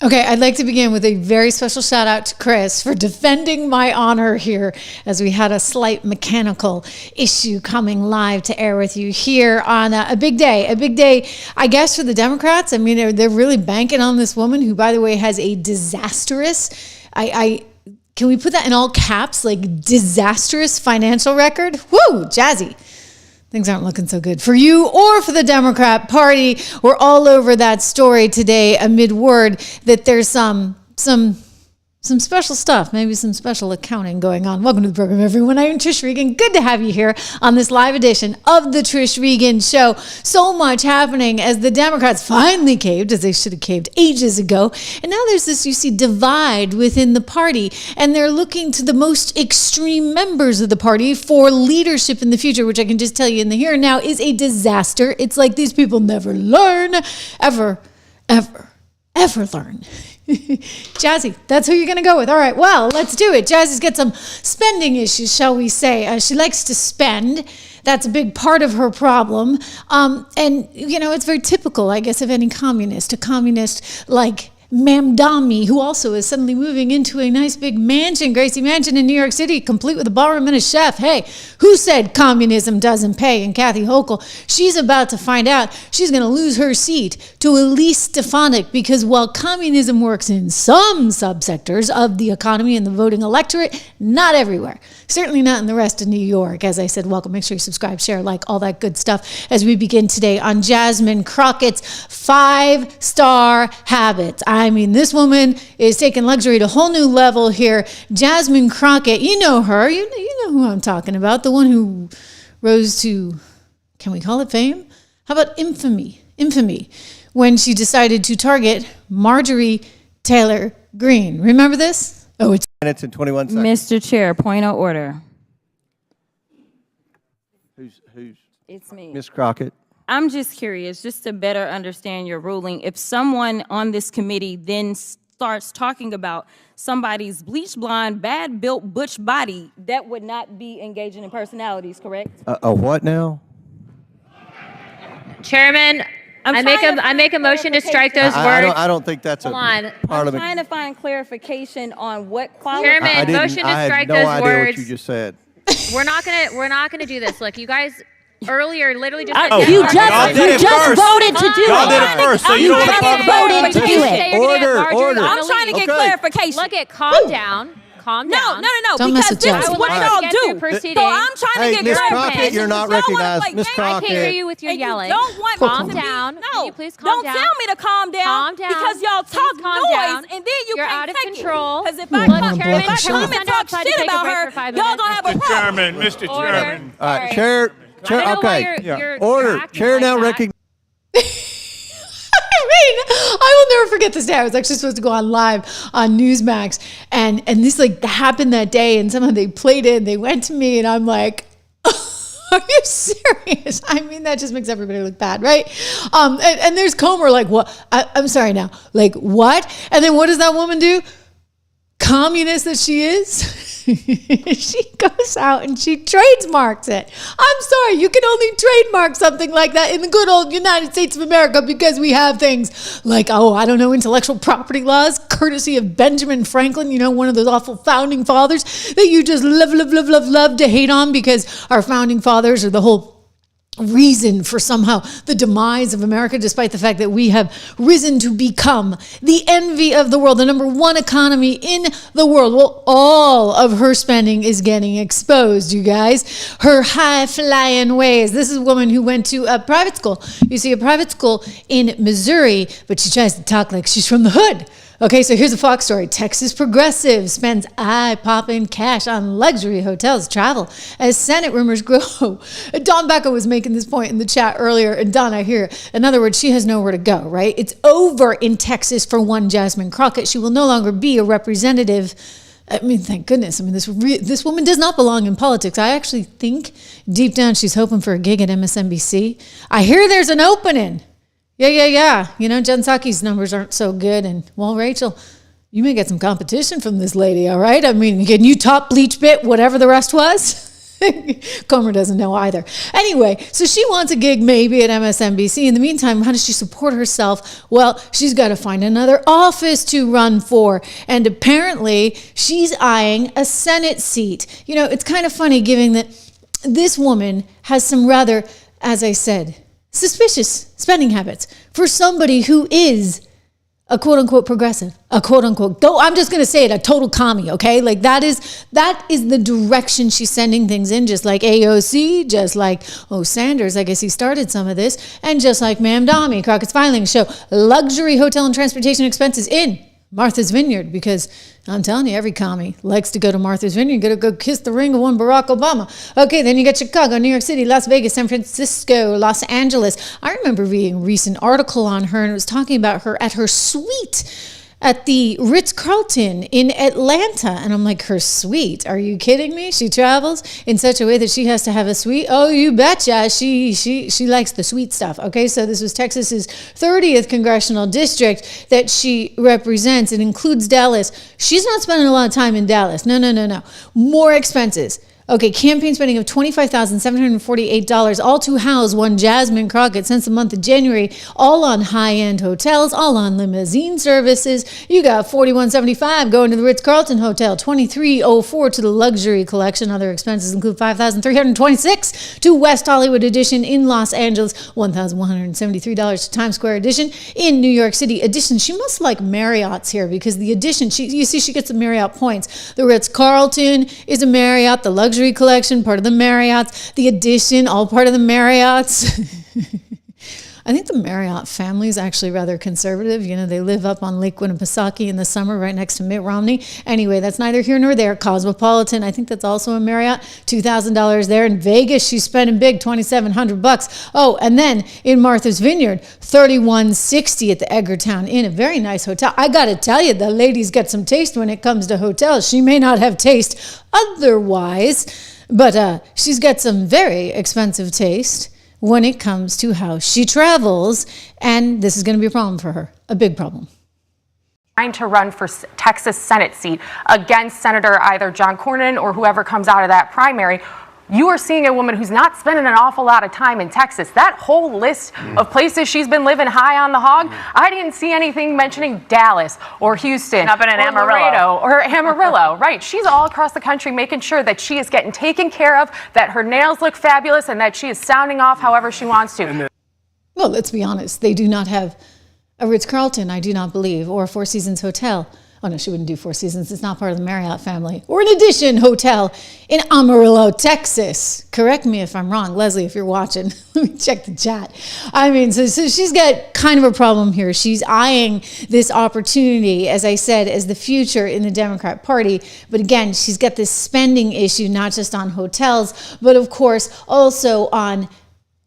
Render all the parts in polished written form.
Okay, I'd like to begin with a very special shout out to Chris for defending my honor here as we had a slight mechanical issue coming live to air with you here on a big day, I guess, for the Democrats. I mean, they're really banking on this woman who, by the way, has a disastrous, can we put that in all caps, like disastrous financial record? Woo, Jazzy. Things aren't looking so good for you or for the Democrat Party. We're all over that story today amid word that there's some special stuff, maybe some special accounting going on. Welcome to the program, everyone. I am Trish Regan. Good to have you here on this live edition of the Trish Regan Show. So much happening as the Democrats finally caved, as they should have caved ages ago. And now there's this, you see, divide within the party. And they're looking to the most extreme members of the party for leadership in the future, which I can just tell you in the here and now is a disaster. It's like these people never learn, ever learn. Jazzy, that's who you're going to go with. All right, well, let's do it. Jazzy's got some spending issues, shall we say. She likes to spend. That's a big part of her problem. And, you know, it's very typical, I guess, of any communist. A communist like Mamdani, who also is suddenly moving into a nice big mansion, Gracie Mansion in New York City, complete with a ballroom and a chef. Hey, who said communism doesn't pay? And Kathy Hochul, she's about to find out she's going to lose her seat to Elise Stefanik, because while communism works in some subsectors of the economy and the voting electorate, not everywhere. Certainly not in the rest of New York. As I said, welcome. Make sure you subscribe, share, like, all that good stuff as we begin today on Jasmine Crockett's 5-Star Habits. I mean, this woman is taking luxury to a whole new level here. Jasmine Crockett, you know her. You know who I'm talking about. The one who rose to, can we call it fame? How about infamy? Infamy. When she decided to target Marjorie Taylor Greene. Remember this? Oh, it's minutes and 21 seconds. Mr. Chair, point of order. Who's? It's me. Ms. Crockett. I'm just curious, just to better understand your ruling. If someone on this committee then starts talking about somebody's bleach blonde, bad built butch body, that would not be engaging in personalities, correct? A what now? Chairman, I make a motion to strike those words. I don't think that's a I'm parliament. trying to find clarification on what qualifies. Chairman, motion to strike those I had no idea words. what you just said. We're not gonna do this. Look, you guys earlier literally just said You just voted to do it. Y'all did it first, so you don't want to talk about it. voted to do it. Order. I'm trying to get clarification. Look at calm down. Calm down. No, Don't because mess with this is Jasmine. what I y'all want do. to proceeding. So I'm trying to Hey, get Ms. clarification. Crockett, you're not Y'all wanna recognized. play Ms. games. Crockett. I can't hear you with your And yelling. You don't want Calm me to down. Be, Can no, you please calm don't down? tell me to calm down. Calm down. Because y'all Please talk calm noise, down. and then you You're can't out of take control. Because if Look, I come Chairman, and Chairman, talk shit about her, y'all gonna have a problem. Mr. Chairman. All right, Chair. I don't know why Okay. you're Order. acting Chair like now that. recognizes. I will never forget this day. I was actually supposed to go on live on Newsmax, and this like happened that day, and somehow they played it, and they went to me, and I'm like, are you serious? I mean, that just makes everybody look bad, right? And there's Comer like, what? I'm sorry now. Like, what? And then what does that woman do? Communist that she is, she goes out and she trademarks it. I'm sorry, you can only trademark something like that in the good old United States of America because we have things like, intellectual property laws, courtesy of Benjamin Franklin, one of those awful founding fathers that you just love to hate on because our founding fathers are the whole reason for somehow the demise of America, despite the fact that we have risen to become the envy of the world, the number one economy in the world. Well, all of her spending is getting exposed, you guys. Her high-flying ways. This is a woman who went to a private school. You see, a private school in Missouri, but she tries to talk like she's from the hood. Okay, so here's a Fox story. Texas progressive spends eye-popping cash on luxury hotels travel as Senate rumors grow. Don Becca was making this point in the chat earlier, and Don, I hear. In other words, she has nowhere to go, right? It's over in Texas for one Jasmine Crockett. She will no longer be a representative. I mean, thank goodness. I mean, this woman does not belong in politics. I actually think deep down she's hoping for a gig at MSNBC. I hear there's an opening. Yeah. Jen Psaki's numbers aren't so good. And, well, Rachel, you may get some competition from this lady, all right? I mean, can you top bleach bit whatever the rest was? Comer doesn't know either. Anyway, so she wants a gig maybe at MSNBC. In the meantime, how does she support herself? Well, she's got to find another office to run for. And apparently, she's eyeing a Senate seat. You know, it's kind of funny given that this woman has some rather, as I said, suspicious spending habits for somebody who is a quote unquote progressive, a quote unquote, though I'm just going to say it, a total commie, okay? Like that is the direction she's sending things in, just like AOC, just like, Sanders, I guess he started some of this, and just like Ma'am Dommy, Crockett's Filing Show, luxury hotel and transportation expenses in Martha's Vineyard, because I'm telling you, every commie likes to go to Martha's Vineyard. You got to go kiss the ring of one Barack Obama. Okay, then you got Chicago, New York City, Las Vegas, San Francisco, Los Angeles. I remember reading a recent article on her, and it was talking about her at her suite at the Ritz-Carlton in Atlanta. And I'm like, her suite? Are you kidding me? She travels in such a way that she has to have a suite? Oh, you betcha. She likes the sweet stuff. Okay, so this was Texas's 30th congressional district that she represents. It includes Dallas. She's not spending a lot of time in Dallas. No. More expenses. Okay, campaign spending of $25,748, all to house one Jasmine Crockett since the month of January, all on high-end hotels, all on limousine services. You got $41.75 going to the Ritz-Carlton Hotel, $23.04 to the Luxury Collection. Other expenses include $5,326 to West Hollywood Edition in Los Angeles, $1,173 to Times Square Edition in New York City. Edition, she must like Marriott's here because the Edition, you see she gets the Marriott points. The Ritz-Carlton is a Marriott, the Luxury Collection, part of the Marriott's, the Edition, all part of the Marriott's. I think the Marriott family is actually rather conservative. You know, they live up on Lake Winnipesaukee in the summer right next to Mitt Romney. Anyway, that's neither here nor there. Cosmopolitan, I think that's also a Marriott. $2,000 there. In Vegas, she's spending big, $2,700. Oh, and then in Martha's Vineyard, $31.60 at the Edgartown Inn, a very nice hotel. I got to tell you, the lady's got some taste when it comes to hotels. She may not have taste otherwise, but she's got some very expensive taste when it comes to how she travels, and this is going to be a problem for her, a big problem. Trying to run for Texas Senate seat against Senator either John Cornyn or whoever comes out of that primary. You are seeing a woman who's not spending an awful lot of time in Texas. That whole list of places she's been living high on the hog, I didn't see anything mentioning Dallas or Houston Not been in or Amarillo. Laredo or Amarillo. Right. She's all across the country making sure that she is getting taken care of, that her nails look fabulous, and that she is sounding off however she wants to. Well, let's be honest. They do not have a Ritz-Carlton, I do not believe, or a Four Seasons Hotel. Oh, no, she wouldn't do Four Seasons. It's not part of the Marriott family. Or an Edition Hotel in Amarillo, Texas. Correct me if I'm wrong. Leslie, if you're watching, let me check the chat. I mean, so she's got kind of a problem here. She's eyeing this opportunity, as I said, as the future in the Democrat Party. But again, she's got this spending issue, not just on hotels, but of course, also on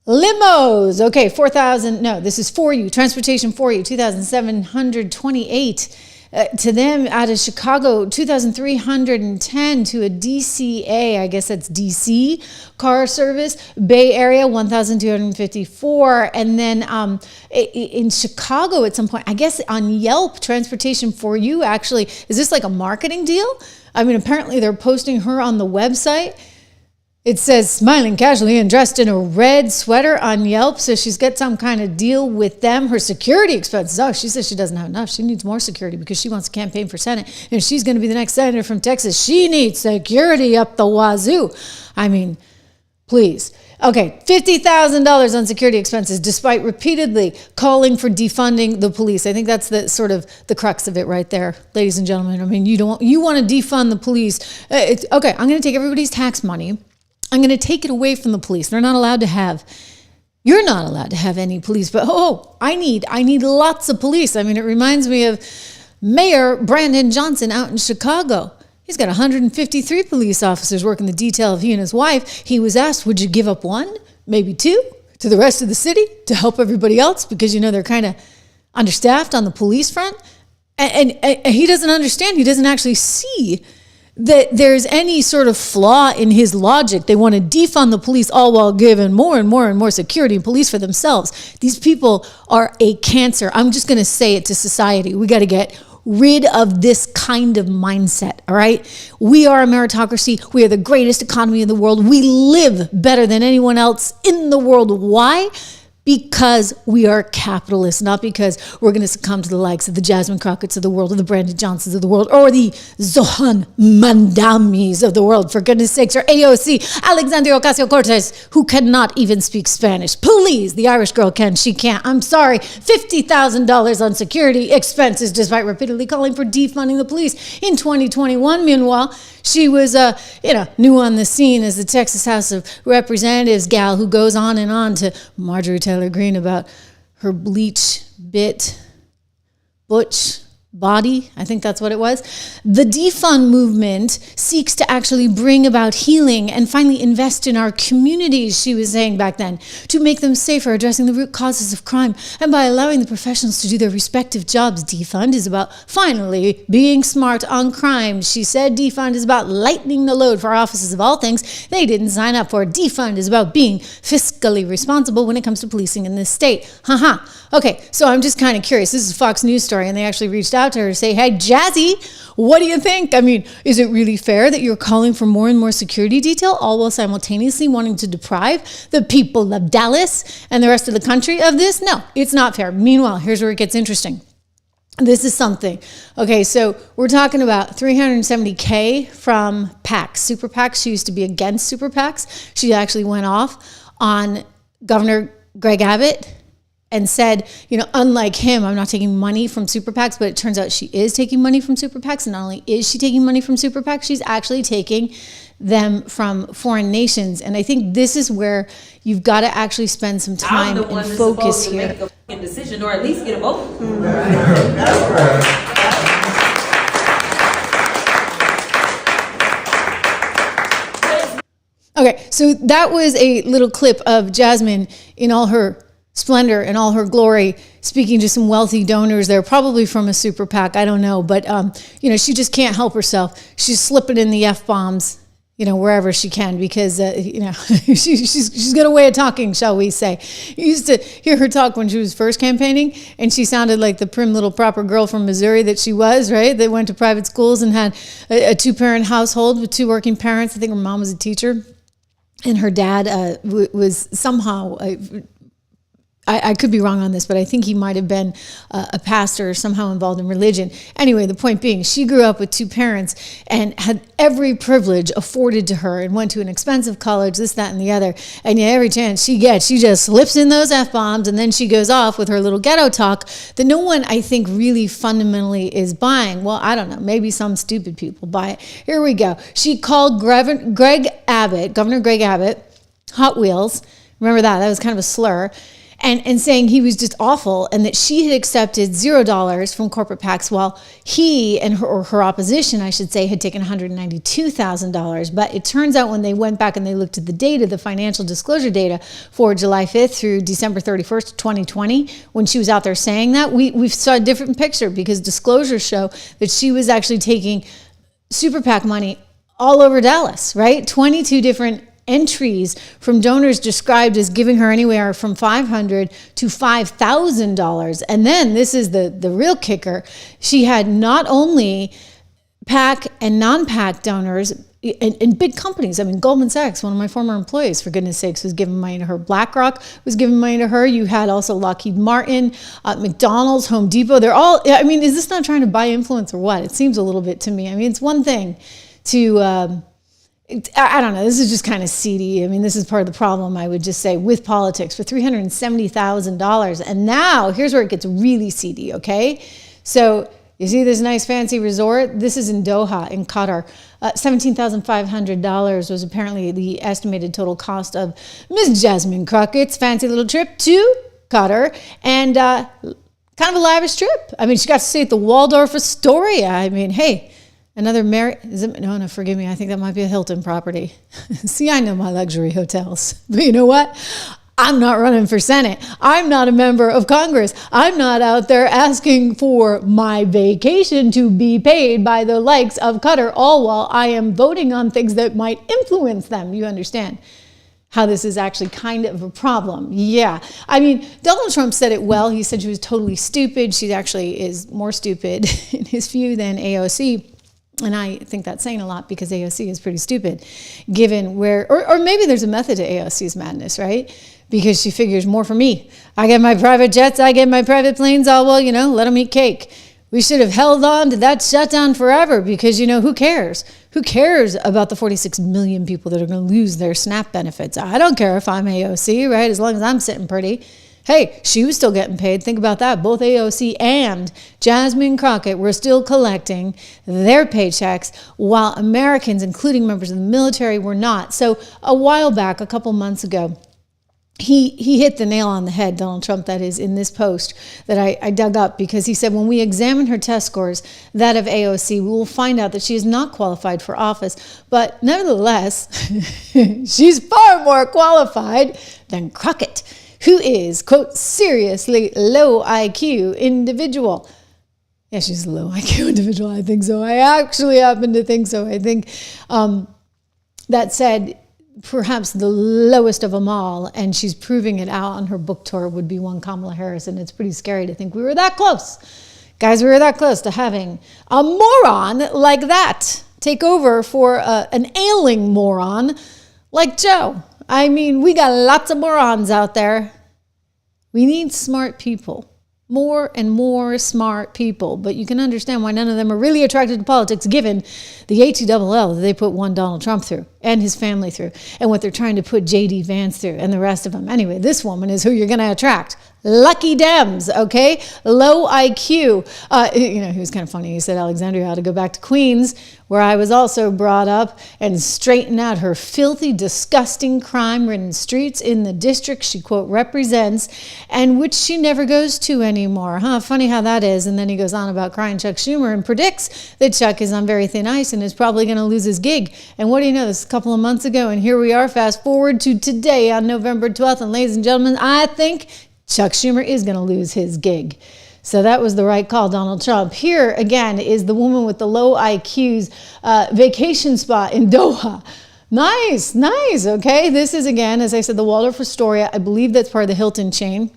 limos. Okay, 4,000. No, this is for you. Transportation for you, 2,728. To them out of Chicago, 2,310 to a DCA, I guess that's DC car service. Bay Area, 1,254. And then in Chicago at some point, I guess on Yelp, transportation for you actually, is this like a marketing deal? I mean, apparently they're posting her on the website. It says smiling casually and dressed in a red sweater on Yelp. So she's got some kind of deal with them. Her security expenses. Oh, she says she doesn't have enough. She needs more security because she wants to campaign for Senate. And she's going to be the next senator from Texas. She needs security up the wazoo. I mean, please. Okay, $50,000 on security expenses, despite repeatedly calling for defunding the police. I think that's the sort of the crux of it right there, ladies and gentlemen. I mean, you want to defund the police. Okay, I'm going to take everybody's tax money. I'm going to take it away from the police. You're not allowed to have any police, but I need lots of police. I mean, it reminds me of Mayor Brandon Johnson out in Chicago. He's got 153 police officers working the detail of he and his wife. He was asked, would you give up one, maybe two, to the rest of the city to help everybody else? Because, they're kind of understaffed on the police front. And he doesn't understand. He doesn't actually see that there's any sort of flaw in his logic. They want to defund the police all while giving more and more and more security and police for themselves. These people are a cancer. I'm just going to say it to society. We got to get rid of this kind of mindset, all right? We are a meritocracy. We are the greatest economy in the world. We live better than anyone else in the world. Why? Because we are capitalists, not because we're going to succumb to the likes of the Jasmine Crockett's of the world, or the Brandon Johnsons of the world, or the Zohan Mandamis of the world, for goodness sakes, or AOC, Alexandria Ocasio-Cortez, who cannot even speak Spanish. Please, the Irish girl can, she can't. I'm sorry, $50,000 on security expenses, despite repeatedly calling for defunding the police. In 2021, meanwhile, she was, new on the scene as the Texas House of Representatives gal who goes on and on to Marjorie Taylor Greene about her butch body. I think that's what it was. The defund movement seeks to actually bring about healing and finally invest in our communities, she was saying back then, to make them safer, addressing the root causes of crime, and by allowing the professionals to do their respective jobs. Defund is about finally being smart on crime. She said defund is about lightening the load for offices of all things they didn't sign up for. Defund is about being fiscally responsible when it comes to policing in this state. Okay, so I'm just kind of curious. This is a Fox News story, and they actually reached out to her to say, hey, Jazzy, what do you think? I mean, is it really fair that you're calling for more and more security detail, all while simultaneously wanting to deprive the people of Dallas and the rest of the country of this? No, it's not fair. Meanwhile, here's where it gets interesting. This is something. Okay, so we're talking about $370K from PACs, super PACs. She used to be against super PACs. She actually went off on Governor Greg Abbott and said, unlike him, I'm not taking money from super PACs, but it turns out she is taking money from super PACs. And not only is she taking money from super PACs, she's actually taking them from foreign nations. And I think this is where you've got to actually spend some time and focus here. Make a decision, or at least get a vote. Okay, so that was a little clip of Jasmine in all her splendor and all her glory, speaking to some wealthy donors there, probably from a super PAC, I don't know, but she just can't help herself. She's slipping in the F-bombs, wherever she can, because she's got a way of talking, shall we say. You used to hear her talk when she was first campaigning, and she sounded like the prim little proper girl from Missouri that she was, right? That went to private schools and had a two-parent household with two working parents. I think her mom was a teacher, and her dad was somehow I could be wrong on this, but I think he might have been a pastor or somehow involved in religion. Anyway, the point being, she grew up with two parents and had every privilege afforded to her and went to an expensive college, this, that, and the other. And yet every chance she gets, she just slips in those F-bombs, and then she goes off with her little ghetto talk that no one, I think, really fundamentally is buying. Well, I don't know. Maybe some stupid people buy it. Here we go. She called Governor Greg Abbott, Hot Wheels. Remember that? That was kind of a slur. And saying he was just awful, and that she had accepted $0 from corporate PACs while he and her opposition, I should say, had taken $192,000. But it turns out when they went back and they looked at the data, the financial disclosure data for July 5th through December 31st, 2020, when she was out there saying that, we saw a different picture, because disclosures show that she was actually taking super PAC money all over Dallas, right? 22 different entries from donors described as giving her anywhere from $500 to $5,000. And then this is the real kicker. She had not only PAC and non-PAC donors in big companies. I mean, Goldman Sachs, one of my former employees, for goodness sakes, was giving money to her. BlackRock was giving money to her. You had also Lockheed Martin, McDonald's, Home Depot. They're all, I mean, is this not trying to buy influence or what? It seems a little bit to me. I mean, it's one thing to... I don't know. This is just kind of seedy. I mean, this is part of the problem, I would just say, with politics for $370,000. And now here's where it gets really seedy, okay? So you see this nice fancy resort? This is in Doha, in Qatar. $17,500 was apparently the estimated total cost of Ms. Jasmine Crockett's fancy little trip to Qatar. And kind of a lavish trip. I mean, she got to stay at the Waldorf Astoria. I mean, hey. Another no, forgive me. I think that might be a Hilton property. See, I know my luxury hotels. But you know what? I'm not running for Senate. I'm not a member of Congress. I'm not out there asking for my vacation to be paid by the likes of Qatar, all while I am voting on things that might influence them. You understand? how this is actually kind of a problem. Yeah. I mean, Donald Trump said it well. He said she was totally stupid. She actually is more stupid in his view than AOC. And I think that's saying a lot because AOC is pretty stupid given where, or maybe there's a method to AOC's madness, right? Because she figures more for me. I get my private jets, I get my private planes, well, let them eat cake. We should have held on to that shutdown forever because, who cares? Who cares about the 46 million people that are going to lose their SNAP benefits? I don't care if I'm AOC, right? As long as I'm sitting pretty. Hey, she was still getting paid. Think about that. Both AOC and Jasmine Crockett were still collecting their paychecks while Americans, including members of the military, were not. So a while back, a couple months ago, he hit the nail on the head, Donald Trump, that is, in this post that I dug up, because he said, when we examine her test scores, that of AOC, we will find out that she is not qualified for office. But nevertheless, she's far more qualified than Crockett, who is, quote, seriously low IQ individual. Yeah, she's a low IQ individual. I think so. I actually happen to think so. I think that said, perhaps the lowest of them all, and she's proving it out on her book tour, would be one Kamala Harris, and it's pretty scary to think we were that close. Guys, we were that close to having a moron like that take over for an ailing moron like Joe. I mean, we got lots of morons out there. We need smart people. More and more smart people. But you can understand why none of them are really attracted to politics, given the ATLL that they put one Donald Trump through and his family through, and what they're trying to put J.D. Vance through and the rest of them. Anyway, this woman is who you're going to attract. Lucky Dems, okay? Low IQ. He was kind of funny. He said Alexandria ought to go back to Queens, where I was also brought up, and straighten out her filthy, disgusting, crime-ridden streets in the district she, quote, represents, and which she never goes to anymore. Funny how that is. And then he goes on about crying Chuck Schumer and predicts that Chuck is on very thin ice and is probably going to lose his gig. And what do you know? This is a couple of months ago, and here we are, fast forward to today on November 12th. And ladies and gentlemen, I think Chuck Schumer is going to lose his gig. So that was the right call, Donald Trump. Here, again, is the woman with the low IQ's vacation spot in Doha. Nice, okay? This is, again, as I said, the Waldorf Astoria. I believe that's part of the Hilton chain.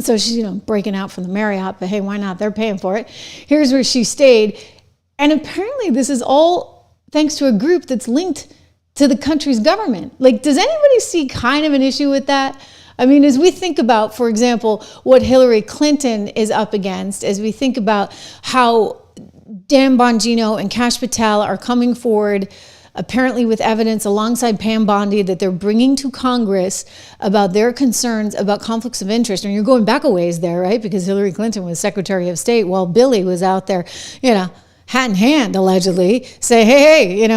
So she's, breaking out from the Marriott, but hey, why not? They're paying for it. Here's where she stayed. And apparently this is all thanks to a group that's linked to the country's government. Like, does anybody see kind of an issue with that? I mean, as we think about, for example, what Hillary Clinton is up against, as we think about how Dan Bongino and Kash Patel are coming forward, apparently with evidence alongside Pam Bondi that they're bringing to Congress about their concerns about conflicts of interest. And you're going back a ways there, right? Because Hillary Clinton was Secretary of State while Billy was out there, hat in hand, allegedly, say, hey,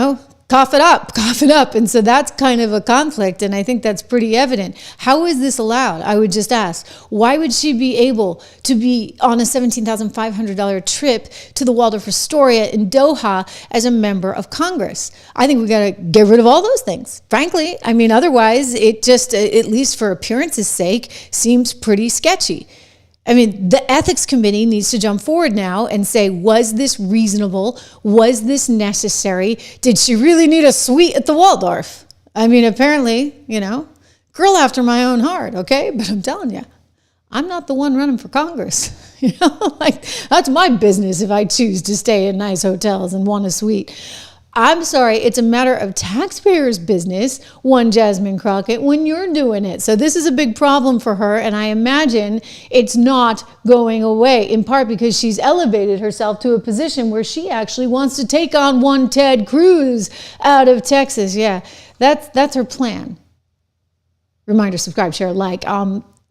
cough it up. And so that's kind of a conflict. And I think that's pretty evident. How is this allowed? I would just ask, why would she be able to be on a $17,500 trip to the Waldorf Astoria in Doha as a member of Congress? I think we got to get rid of all those things. Frankly, I mean, otherwise it just, at least for appearance's sake, seems pretty sketchy. I mean, the ethics committee needs to jump forward now and say, was this reasonable? Was this necessary? Did she really need a suite at the Waldorf? I mean, apparently, girl after my own heart, okay? But I'm telling you, I'm not the one running for Congress. That's my business if I choose to stay in nice hotels and want a suite. I'm sorry, it's a matter of taxpayers' business, one Jasmine Crockett, when you're doing it. So this is a big problem for her, and I imagine it's not going away, in part because she's elevated herself to a position where she actually wants to take on one Ted Cruz out of Texas. Yeah, that's her plan. Reminder, subscribe, share, like.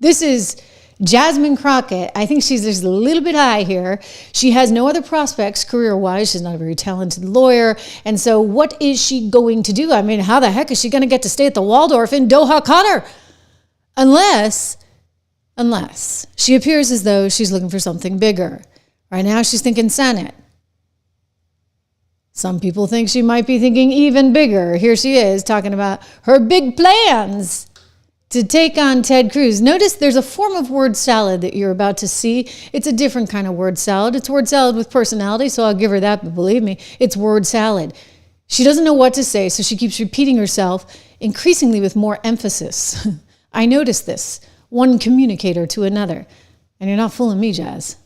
This is Jasmine Crockett. I think she's just a little bit high here. She has no other prospects career-wise. She's not a very talented lawyer. And so what is she going to do? I mean, how the heck is she going to get to stay at the Waldorf in Doha, Qatar? Unless she appears as though she's looking for something bigger. Right now, she's thinking Senate. Some people think she might be thinking even bigger. Here she is talking about her big plans to take on Ted Cruz. Notice there's a form of word salad that you're about to see. It's a different kind of word salad. It's word salad with personality, so I'll give her that, but believe me, it's word salad. She doesn't know what to say, so she keeps repeating herself, increasingly with more emphasis. I noticed this, one communicator to another. And you're not fooling me, Jazz.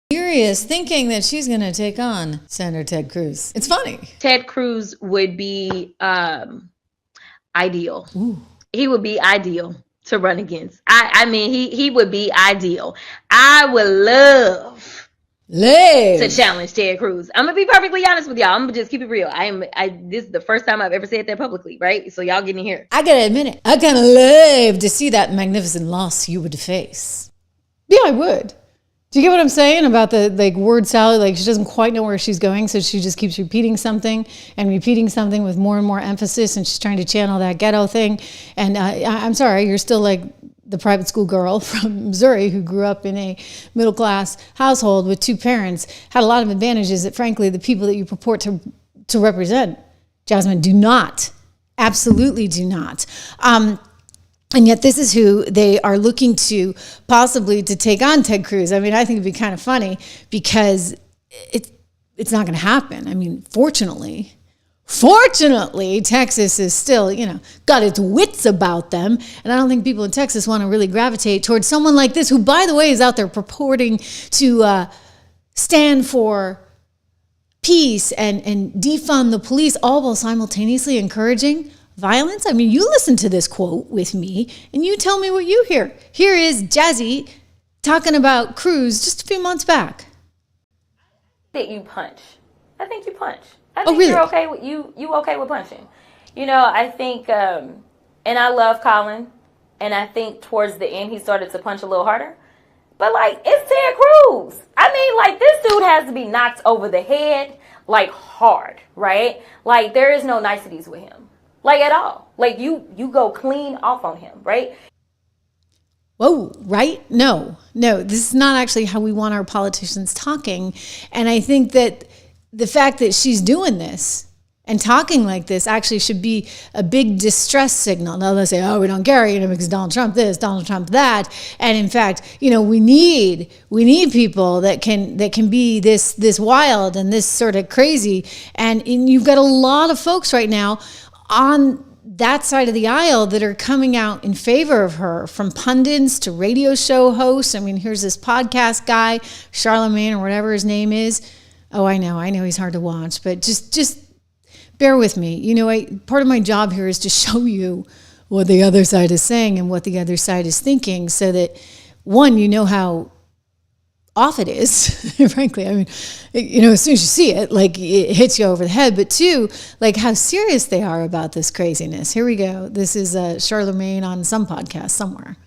Furious, thinking that she's going to take on Senator Ted Cruz. It's funny. Ted Cruz would be ideal. Ooh. He would be ideal to run against. I mean, he would be ideal. I would love to challenge Ted Cruz. I'm gonna be perfectly honest with y'all. I'm gonna just keep it real. This is the first time I've ever said that publicly, right? So y'all getting here. I gotta admit it. I kind of love to see that magnificent loss you would face. Yeah, I would. Do you get what I'm saying about the word salad? Like she doesn't quite know where she's going, so she just keeps repeating something with more and more emphasis, and she's trying to channel that ghetto thing. And I'm sorry, you're still like the private school girl from Missouri who grew up in a middle class household with two parents, had a lot of advantages that frankly the people that you purport to represent, Jasmine, do not. Absolutely do not. And yet this is who they are looking to possibly to take on Ted Cruz. I mean, I think it'd be kind of funny because it's not going to happen. I mean, fortunately, Texas is still, got its wits about them. And I don't think people in Texas want to really gravitate towards someone like this, who, by the way, is out there purporting to stand for peace and defund the police, all while simultaneously encouraging violence. I mean, you listen to this quote with me and you tell me what you hear. Here is Jazzy talking about Cruz just a few months back. I think you punch. I think you punch. I think really? You're okay with you okay with punching. I think and I love Colin, and I think towards the end he started to punch a little harder. But it's Ted Cruz. I mean, this dude has to be knocked over the head hard, right? There is no niceties with him. At all. You go clean off on him, right? Whoa, right? No, this is not actually how we want our politicians talking. And I think that the fact that she's doing this and talking like this actually should be a big distress signal. Now let's say, oh, we don't care, because Donald Trump this, Donald Trump that. And in fact, we need people that can be this wild and this sort of crazy. And you've got a lot of folks right now on that side of the aisle that are coming out in favor of her, from pundits to radio show hosts. I mean, here's this podcast guy, Charlemagne or whatever his name is. Oh, I know he's hard to watch, but just bear with me. Part of my job here is to show you what the other side is saying and what the other side is thinking, so that one, how off it is, frankly. I mean, as soon as you see it, it hits you over the head. But two, how serious they are about this craziness. Here we go. This is Charlemagne on some podcast somewhere.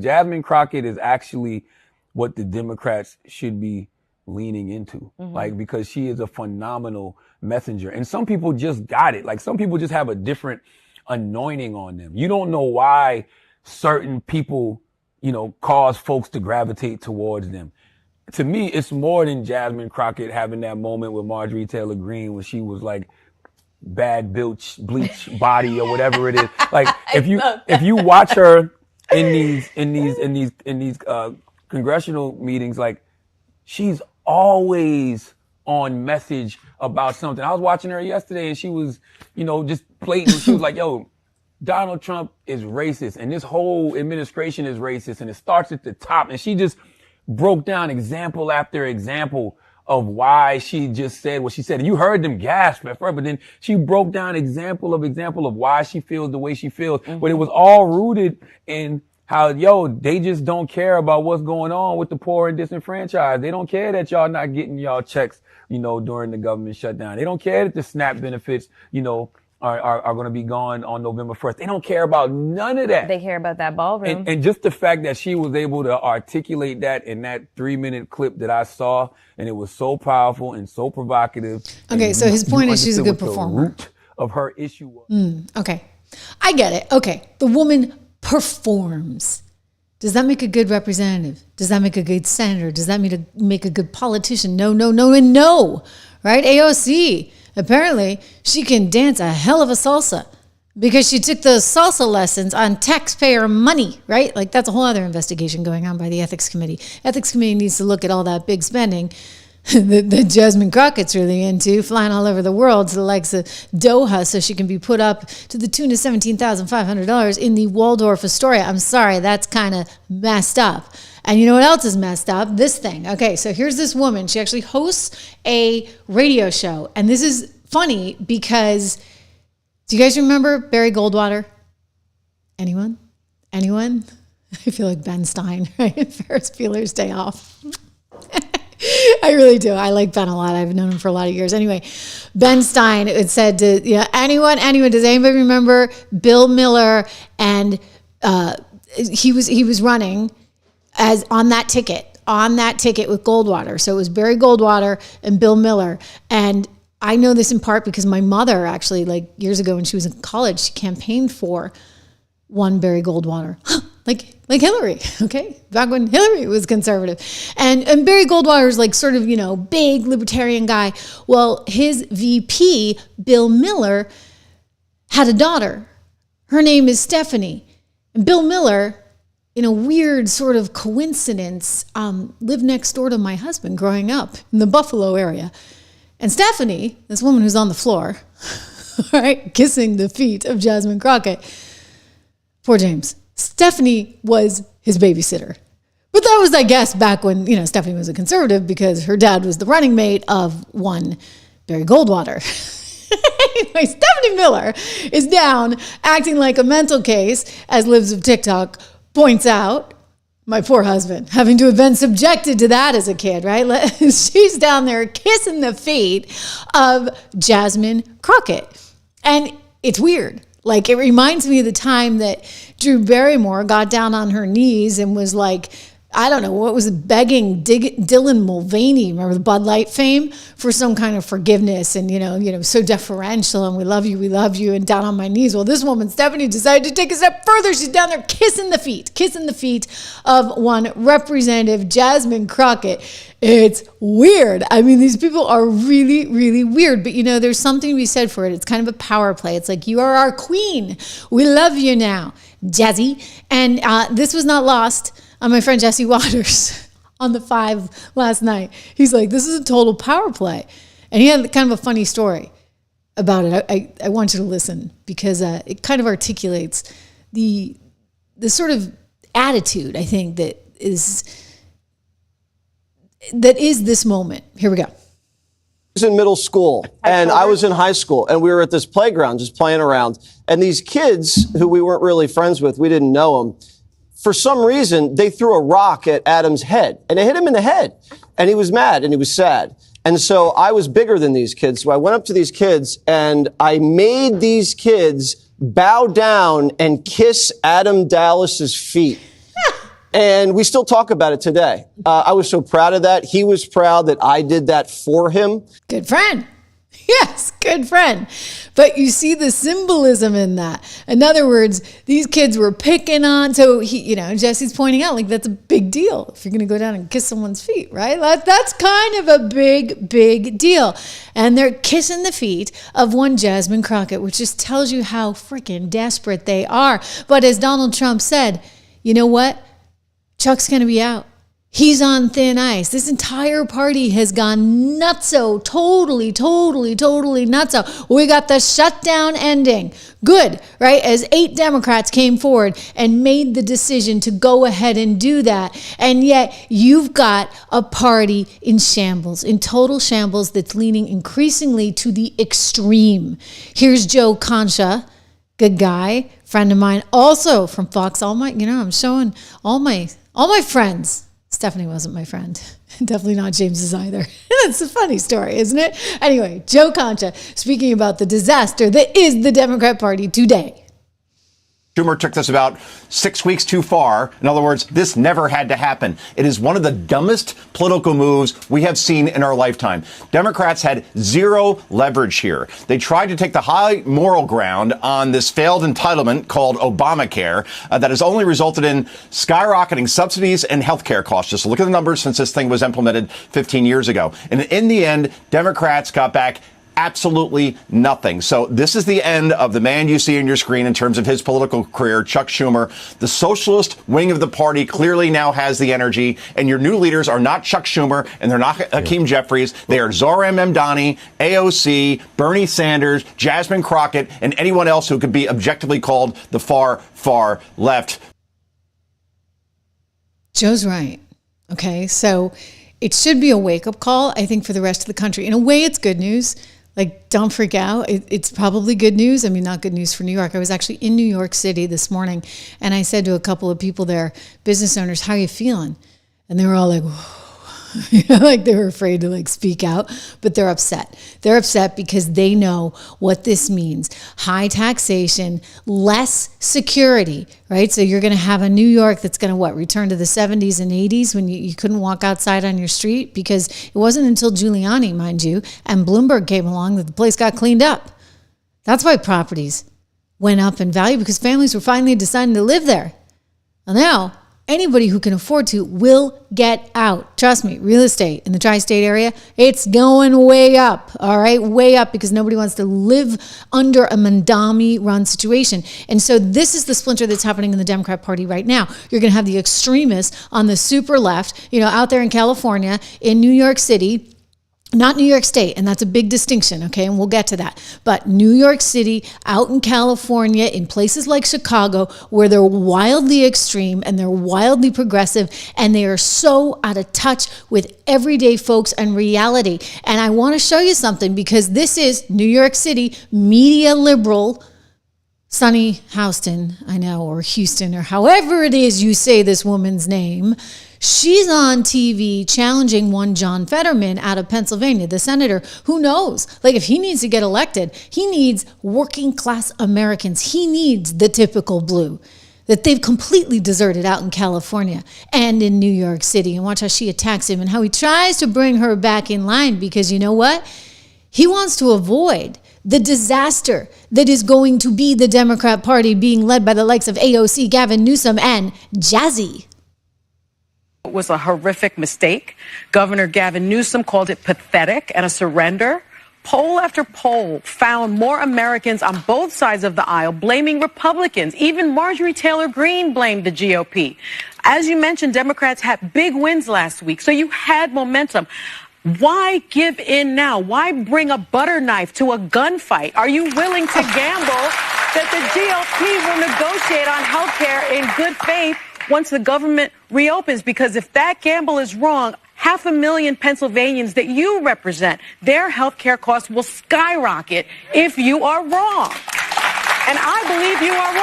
Jasmine Crockett is actually what the Democrats should be leaning into, because she is a phenomenal messenger. And some people just got it. Some people just have a different anointing on them. You don't know why certain people cause folks to gravitate towards them. To me, it's more than Jasmine Crockett having that moment with Marjorie Taylor Greene when she was bad bleach body or whatever it is. If you watch her in these congressional meetings, she's always on message about something. I was watching her yesterday and she was, just blatant. She was like, yo, Donald Trump is racist and this whole administration is racist, and it starts at the top. And she just broke down example after example of why she just said what she said. And you heard them gasp at first, but then she broke down example of why she feels the way she feels. But it was all rooted in how, they just don't care about what's going on with the poor and disenfranchised. They don't care that y'all not getting y'all checks, during the government shutdown. They don't care that the SNAP benefits, are going to be gone on November 1st. They don't care about none of that. They care about that ballroom. And just the fact that she was able to articulate that in that 3-minute clip that I saw, and it was so powerful and so provocative. Okay, so his point is she's a good performer. The root of her issue was. Okay, I get it. Okay, the woman performs. Does that make a good representative? Does that make a good senator? Does that make a good politician? No, and no, right? AOC. Apparently, she can dance a hell of a salsa because she took those salsa lessons on taxpayer money, right? That's a whole other investigation going on by the Ethics Committee. Ethics Committee needs to look at all that big spending. that Jasmine Crockett's really into, flying all over the world to the likes of Doha so she can be put up to the tune of $17,500 in the Waldorf Astoria. I'm sorry, that's kind of messed up. And you know what else is messed up? This thing. Okay, so here's this woman. She actually hosts a radio show. And this is funny because, do you guys remember Barry Goldwater? Anyone? I feel like Ben Stein, right? Ferris Bueller's Day Off. I really do. I like Ben a lot. I've known him for a lot of years. Anyway, Ben Stein, it said to, anyone, does anybody remember Bill Miller? And he was running as on that ticket with Goldwater. So it was Barry Goldwater and Bill Miller. And I know this in part because my mother actually, like years ago when she was in college, she campaigned for one Barry Goldwater. like Hillary, okay? Back when Hillary was conservative. And Barry Goldwater is like sort of, big libertarian guy. Well, his VP, Bill Miller, had a daughter. Her name is Stephanie. And Bill Miller, in a weird sort of coincidence, lived next door to my husband growing up in the Buffalo area. And Stephanie, this woman who's on the floor, right, kissing the feet of Jasmine Crockett, poor James. Stephanie was his babysitter. But that was, I guess, back when, Stephanie was a conservative because her dad was the running mate of one Barry Goldwater. Anyway, Stephanie Miller is down acting like a mental case, as Libs of TikTok points out. My poor husband, having to have been subjected to that as a kid, right? She's down there kissing the feet of Jasmine Crockett. And it's weird. Like, it reminds me of the time that Drew Barrymore got down on her knees and was like, I don't know, what was it, begging Dylan Mulvaney, remember the Bud Light fame, for some kind of forgiveness and, so deferential and we love you, and down on my knees. Well, this woman, Stephanie, decided to take a step further. She's down there kissing the feet of one Representative Jasmine Crockett. It's weird. I mean, these people are really, really weird. But, there's something to be said for it. It's kind of a power play. It's like, you are our queen. We love you now, Jazzy. And this was not lost on my friend Jesse Waters on the 5 last night. He's like, this is a total power play. And he had kind of a funny story about it. I want you to listen because it kind of articulates the sort of attitude, I think, that is this moment. Here we go. I was in middle school and I was in high school and we were at this playground just playing around. And these kids who we weren't really friends with, we didn't know them. For some reason, they threw a rock at Adam's head and it hit him in the head. And he was mad and he was sad. And so I was bigger than these kids. So I went up to these kids and I made these kids bow down and kiss Adam Dallas's feet. And we still talk about it today. I was so proud of that. He was proud that I did that for him. Good friend. Yes, good friend. But you see the symbolism in that. In other words, these kids were picking on. So Jesse's pointing out, like, that's a big deal if you're going to go down and kiss someone's feet, right? That's kind of a big, big deal. And they're kissing the feet of one Jasmine Crockett, which just tells you how freaking desperate they are. But as Donald Trump said, you know what? Chuck's going to be out. He's on thin ice. This entire party has gone nutso, totally nutso. We got the shutdown ending. Good, right? As 8 Democrats came forward and made the decision to go ahead and do that. And yet you've got a party in shambles, in total shambles, that's leaning increasingly to the extreme. Here's Joe Concha, good guy, friend of mine, also from Fox. I'm showing all my friends. Stephanie wasn't my friend. Definitely not James's either. It's a funny story, isn't it? Anyway, Joe Concha speaking about the disaster that is the Democrat Party today. Schumer took this about 6 weeks too far. In other words, this never had to happen. It is one of the dumbest political moves we have seen in our lifetime. Democrats had zero leverage here. They tried to take the high moral ground on this failed entitlement called Obamacare that has only resulted in skyrocketing subsidies and health care costs. Just look at the numbers since this thing was implemented 15 years ago. And in the end, Democrats got back Absolutely nothing. So this is the end of the man you see on your screen in terms of his political career, Chuck Schumer. The socialist wing of the party clearly now has the energy, and your new leaders are not Chuck Schumer and they're not Hakeem Jeffries. They are Zohran Mamdani, AOC, Bernie Sanders, Jasmine Crockett, and anyone else who could be objectively called the far, far left. Joe's right. Okay, so it should be a wake-up call, I think, for the rest of the country. In a way, it's good news. Like, don't freak out. It's probably good news. I mean, not good news for New York. I was actually in New York City this morning, and I said to a couple of people there, business owners, how are you feeling? And they were all like, like they were afraid to like speak out, but they're upset. They're upset because they know what this means. High taxation, less security, right? So you're going to have a New York that's going to return to the 70s and 80s when you couldn't walk outside on your street, because it wasn't until Giuliani, mind you, and Bloomberg came along that the place got cleaned up. That's why properties went up in value, because families were finally deciding to live there. Well, now anybody who can afford to will get out. Trust me, real estate in the tri-state area, it's going way up, all right? Way up, because nobody wants to live under a Mamdani-run situation. And so this is the splinter that's happening in the Democrat Party right now. You're going to have the extremists on the super left, out there in California, in New York City, not New York State, and that's a big distinction, okay, and we'll get to that. But New York City, out in California, in places like Chicago, where they're wildly extreme and they're wildly progressive, and they are so out of touch with everyday folks and reality. And I want to show you something, because this is New York City media liberal Sunny Houston, I know, or Houston, or however it is you say this woman's name. She's on TV challenging one John Fetterman out of Pennsylvania, the senator. Who knows? Like, if he needs to get elected, he needs working class Americans. He needs the typical blue that they've completely deserted out in California and in New York City. And watch how she attacks him and how he tries to bring her back in line, because you know what? He wants to avoid the disaster that is going to be the Democrat Party being led by the likes of AOC, Gavin Newsom, and Jazzy. It was a horrific mistake. Governor Gavin Newsom called it pathetic and a surrender. Poll after poll found more Americans on both sides of the aisle blaming Republicans. Even Marjorie Taylor Greene blamed the GOP. As you mentioned, Democrats had big wins last week, so you had momentum. Why give in now? Why bring a butter knife to a gunfight? Are you willing to gamble that the GOP will negotiate on health care in good faith once the government reopens? Because if that gamble is wrong, 500,000 Pennsylvanians that you represent, their health care costs will skyrocket if you are wrong. And I believe you are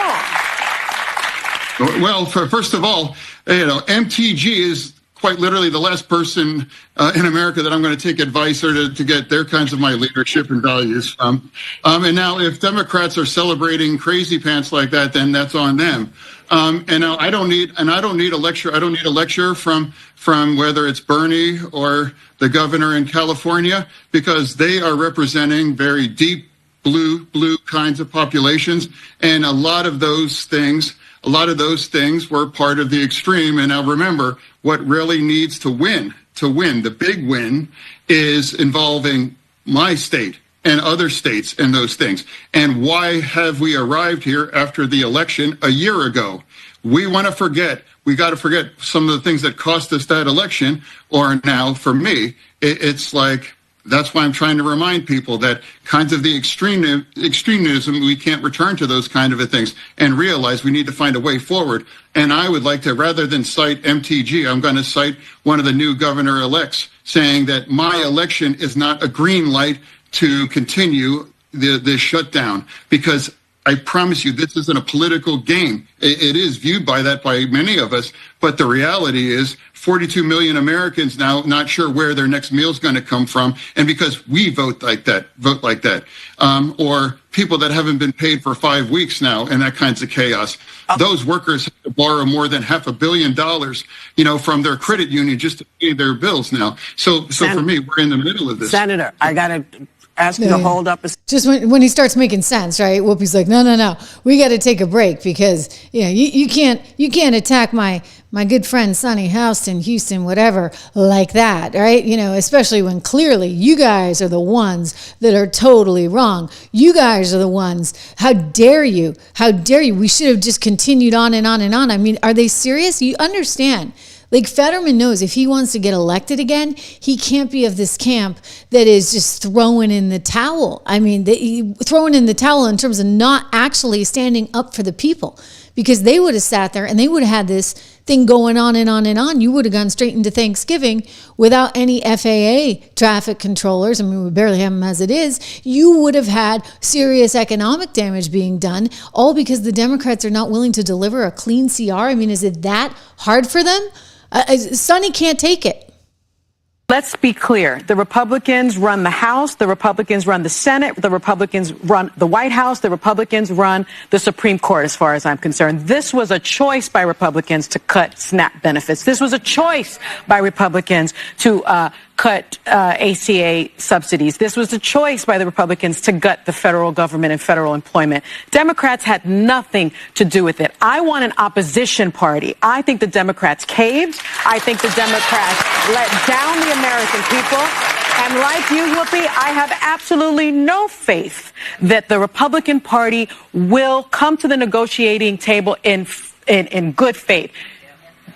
wrong. Well, first of all, MTG is quite literally the last person in America that I'm going to take advice or to get their kinds of my leadership and values from. And now, if Democrats are celebrating crazy pants like that, then that's on them. And now I don't need a lecture. I don't need a lecture from whether it's Bernie or the governor in California, because they are representing very deep blue kinds of populations, and a lot of those things were part of the extreme. And now remember, what really needs to win, the big win, is involving my state and other states and those things. And why have we arrived here after the election a year ago? We got to forget some of the things that cost us that election. Or now, for me, it's like, that's why I'm trying to remind people that kinds of the extremism, we can't return to those kind of things, and realize we need to find a way forward. And I would like to, rather than cite MTG, I'm going to cite one of the new governor-elects saying that my election is not a green light to continue the shutdown, because I promise you, this isn't a political game. It is viewed by many of us, but the reality is 42 million Americans now not sure where their next meal is going to come from, and because we vote like that, or people that haven't been paid for 5 weeks now, and that kinds of chaos. Those workers have to borrow more than $500 million, from their credit union just to pay their bills now. So for me, we're in the middle of this. Senator, I got to ask you to hold up a just when he starts making sense, right? Whoopi's like, no, we got to take a break because you can't attack my good friend Sonny Houston, Houston, whatever, like that, right? Especially when clearly you guys are the ones that are totally wrong. You guys are the ones. How dare you? How dare you? We should have just continued on and on and on. I mean, are they serious? You understand? Like Fetterman knows if he wants to get elected again, he can't be of this camp that is just throwing in the towel. I mean, throwing in the towel in terms of not actually standing up for the people, because they would have sat there and they would have had this thing going on and on and on. You would have gone straight into Thanksgiving without any FAA traffic controllers. I mean, we barely have them as it is. You would have had serious economic damage being done, all because the Democrats are not willing to deliver a clean CR. I mean, is it that hard for them? Sonny can't take it. Let's be clear. The Republicans run the House. The Republicans run the Senate. The Republicans run the White House. The Republicans run the Supreme Court, as far as I'm concerned. This was a choice by Republicans to cut SNAP benefits. This was a choice by Republicans to cut ACA subsidies. This was a choice by the Republicans to gut the federal government and federal employment. Democrats had nothing to do with it. I want an opposition party. I think the Democrats caved. I think the Democrats let down the American people. And like you, Whoopi, I have absolutely no faith that the Republican Party will come to the negotiating table in good faith.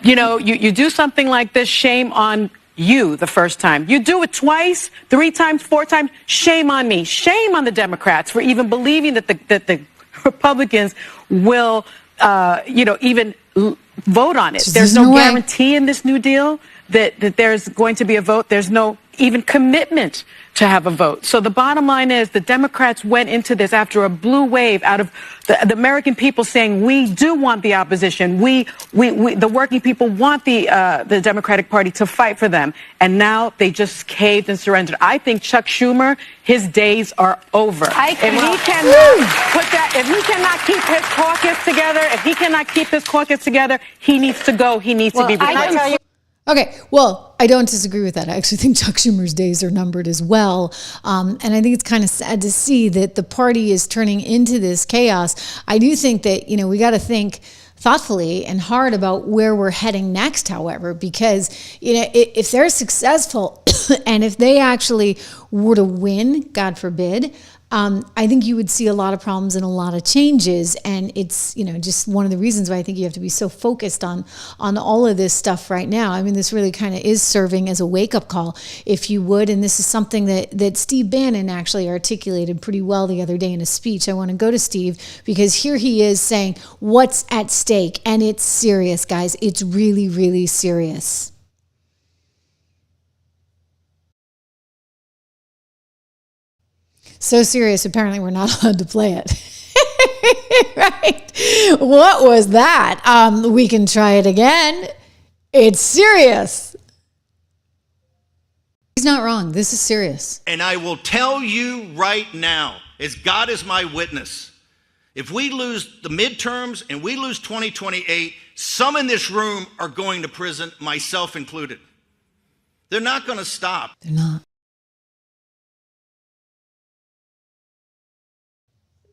You do something like this, shame on you the first time. You do it twice, 3 times, 4 times, shame on me. Shame on the Democrats for even believing that the Republicans will, even vote on it. There's no guarantee in this New Deal that there's going to be a vote. There's no even commitment to have a vote. So the bottom line is the Democrats went into this after a blue wave out of the American people saying, we do want the opposition. We the working people want the Democratic Party to fight for them. And now they just caved and surrendered. I think Chuck Schumer, his days are over. If he cannot keep his caucus together, he needs to go. He needs to be replaced. Okay, well, I don't disagree with that. I actually think Chuck Schumer's days are numbered as well. And I think it's kind of sad to see that the party is turning into this chaos. I do think that, we got to think thoughtfully and hard about where we're heading next, however, because, if they're successful and if they actually were to win, God forbid, I think you would see a lot of problems and a lot of changes. And it's, just one of the reasons why I think you have to be so focused on all of this stuff right now. I mean, this really kind of is serving as a wake-up call, if you would. And this is something that Steve Bannon actually articulated pretty well the other day in a speech. I want to go to Steve because here he is saying what's at stake. And it's serious, guys. It's really, really serious. So serious, apparently we're not allowed to play it. Right? What was that? We can try it again. It's serious. He's not wrong. This is serious. And I will tell you right now, as God is my witness, if we lose the midterms and we lose 2028, some in this room are going to prison, myself included. They're not going to stop. They're not.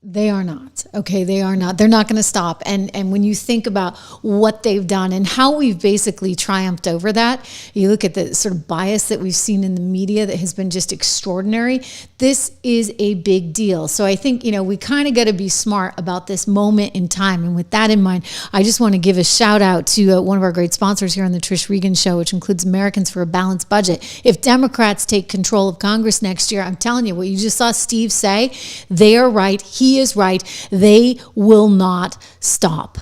They are not. Okay, they are not. They're not going to stop. And when you think about what they've done and how we've basically triumphed over that, you look at the sort of bias that we've seen in the media that has been just extraordinary. This is a big deal. So I think, we kind of got to be smart about this moment in time. And with that in mind, I just want to give a shout out to one of our great sponsors here on the Trish Regan Show, which includes Americans for a Balanced Budget. If Democrats take control of Congress next year, I'm telling you, what you just saw Steve say, they are right. He is right. They will not stop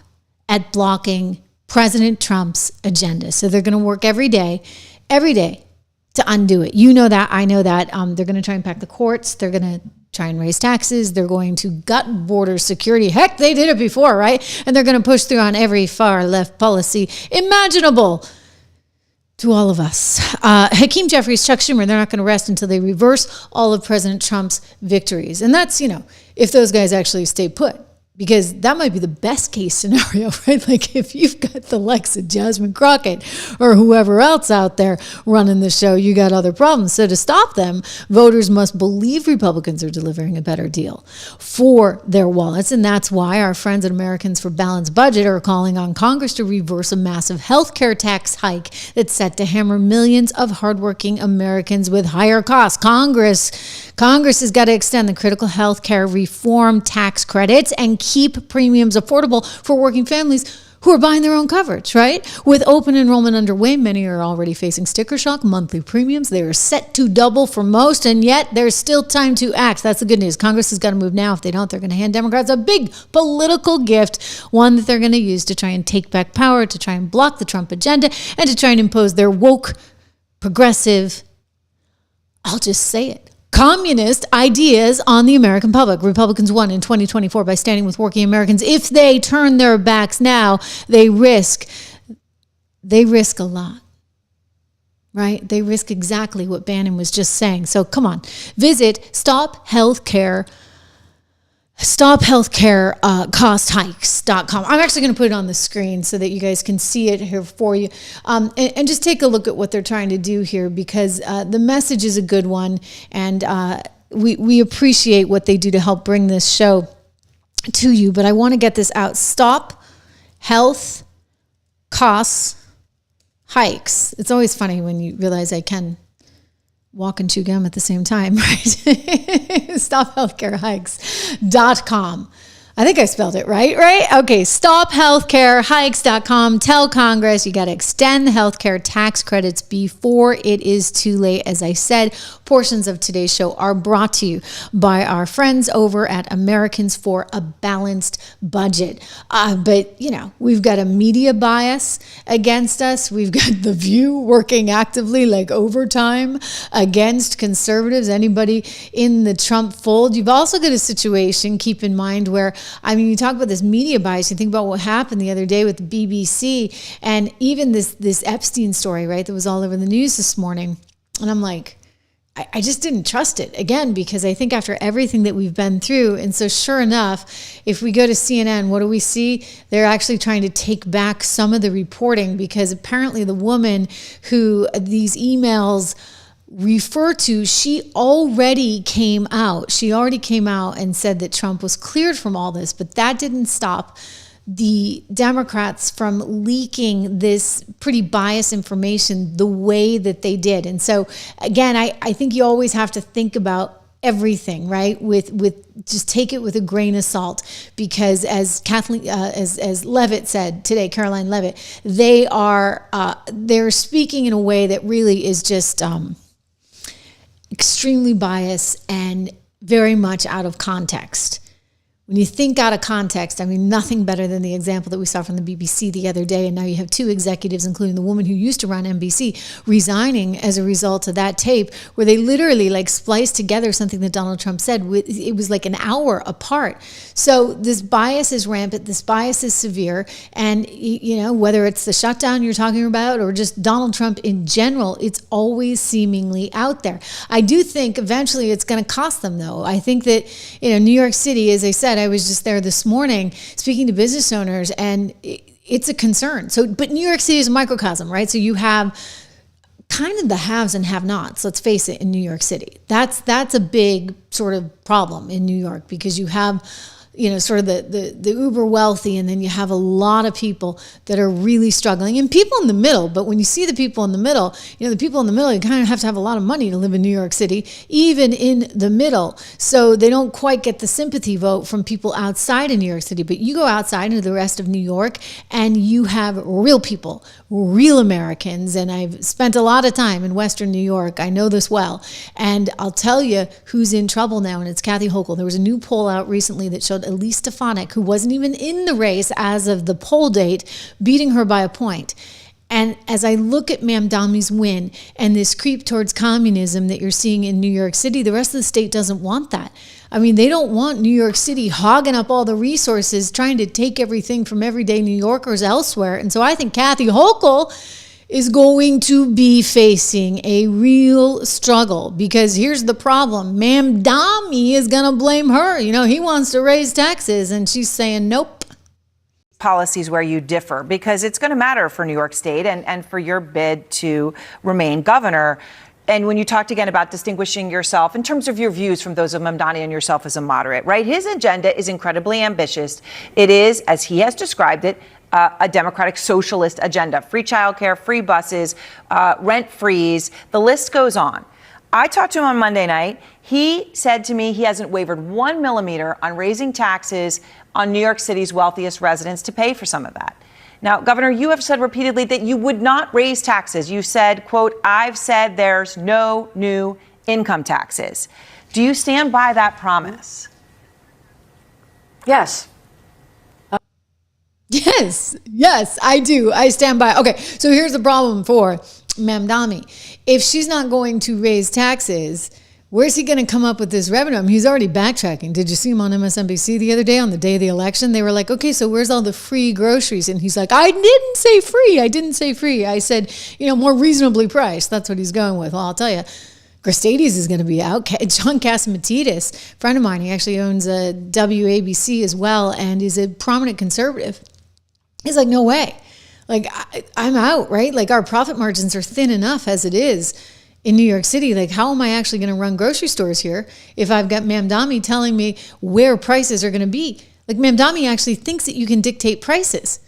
at blocking President Trump's agenda. So they're going to work every day to undo it. You know that. I know that. They're going to try and pack the courts. They're going to try and raise taxes. They're going to gut border security. Heck, they did it before, right? And they're going to push through on every far left policy imaginable to all of us. Hakeem Jeffries, Chuck Schumer, they're not going to rest until they reverse all of President Trump's victories. And that's, if those guys actually stay put. Because that might be the best case scenario, right? Like if you've got the likes of Jasmine Crockett or whoever else out there running the show, you got other problems. So to stop them, voters must believe Republicans are delivering a better deal for their wallets. And that's why our friends at Americans for Balanced Budget are calling on Congress to reverse a massive healthcare tax hike that's set to hammer millions of hardworking Americans with higher costs. Congress has got to extend the critical healthcare reform tax credits and keep premiums affordable for working families who are buying their own coverage, right? With open enrollment underway, many are already facing sticker shock. Monthly premiums, they are set to double for most, and yet there's still time to act. That's the good news. Congress has got to move now. If they don't, they're going to hand Democrats a big political gift, one that they're going to use to try and take back power, to try and block the Trump agenda, and to try and impose their woke, progressive, I'll just say it, communist ideas on the American public. Republicans won in 2024 by standing with working Americans. If they turn their backs now, they risk a lot, right? They risk exactly what Bannon was just saying. So come on, visit StopHealthCareCostHikes.com. I'm actually going to put it on the screen so that you guys can see it here for you. And just take a look at what they're trying to do here, because the message is a good one. And we appreciate what they do to help bring this show to you. But I want to get this out. Stop Health Costs Hikes. It's always funny when you realize I can walk and chew gum at the same time, right? StopHealthCareHikes.com. I think I spelled it right? Okay, StopHealthCareHikes.com. Tell Congress you got to extend the healthcare tax credits before it is too late. As I said, portions of today's show are brought to you by our friends over at Americans for a Balanced Budget. But, you know, we've got a media bias against us. We've got The View working actively like overtime against conservatives, anybody in the Trump fold. You've also got a situation, keep in mind, where I mean, you talk about this media bias, you think about what happened the other day with the BBC and even this Epstein story, right, that was all over the news this morning. And I'm like, I just didn't trust it, again, because I think after everything that we've been through, and so sure enough, if we go to CNN, what do we see? They're actually trying to take back some of the reporting, because apparently the woman who these emails refer to, she already came out and said that Trump was cleared from all this, but that didn't stop the Democrats from leaking this pretty biased information the way that they did. And so again, I think you always have to think about everything, right? With just take it with a grain of salt, because as Kathleen, as Levitt said today, Caroline Levitt, they're speaking in a way that really is just extremely biased and very much out of context. When you think out of context, I mean, nothing better than the example that we saw from the BBC the other day. And now you have two executives, including the woman who used to run NBC, resigning as a result of that tape, where they literally like spliced together something that Donald Trump said. It was like an hour apart. So this bias is rampant. This bias is severe. And, you know, whether it's the shutdown you're talking about or just Donald Trump in general, it's always seemingly out there. I do think eventually it's going to cost them, though. I think that, you know, New York City, as I said, I was just there this morning speaking to business owners, and it's a concern. So, but New York City is a microcosm, right? So you have kind of the haves and have-nots, let's face it, in New York City. That's a big sort of problem in New York, because you have, you know, sort of the uber wealthy, and then you have a lot of people that are really struggling, and people in the middle. But when you see the people in the middle, you know, the people in the middle, you kind of have to have a lot of money to live in New York City, even in the middle. So they don't quite get the sympathy vote from people outside of New York City. But you go outside into the rest of New York, and you have real people, real Americans. And I've spent a lot of time in Western New York. I know this well. And I'll tell you who's in trouble now, and it's Kathy Hochul. There was a new poll out recently that showed Elise Stefanik, who wasn't even in the race as of the poll date, beating her by a point. And as I look at Mamdami's win and this creep towards communism that you're seeing in New York City, the rest of the state doesn't want that. I mean, they don't want New York City hogging up all the resources, trying to take everything from everyday New Yorkers elsewhere. And so I think Kathy Hochul is going to be facing a real struggle, because here's the problem. Mamdani is going to blame her. You know, he wants to raise taxes and she's saying nope. Policies where you differ, because it's going to matter for New York State and for your bid to remain governor. And when you talked again about distinguishing yourself in terms of your views from those of Mamdani and yourself as a moderate, right? His agenda is incredibly ambitious. It is, as he has described it, a democratic socialist agenda. Free childcare, free buses, rent freeze. The list goes on. I talked to him on Monday night. He said to me he hasn't wavered 1 millimeter on raising taxes on New York City's wealthiest residents to pay for some of that. Now, Governor, you have said repeatedly that you would not raise taxes. You said, quote, I've said there's no new income taxes. Do you stand by that promise? Yes. Yes, I do. I stand by. Okay, so here's the problem for Mamdani. If she's not going to raise taxes, where's he going to come up with this revenue? I mean, he's already backtracking. Did you see him on MSNBC the other day on the day of the election? They were like, okay, so where's all the free groceries? And he's like, I didn't say free. I said, more reasonably priced. That's what he's going with. Well, I'll tell you, Gristades is going to be out. John Catsimatidis, friend of mine, he actually owns a WABC as well and is a prominent conservative. He's like, no way. Like, I'm out, right? Like, our profit margins are thin enough as it is in New York City. Like, how am I actually going to run grocery stores here if I've got Mamdani telling me where prices are going to be? Like, Mamdani actually thinks that you can dictate prices.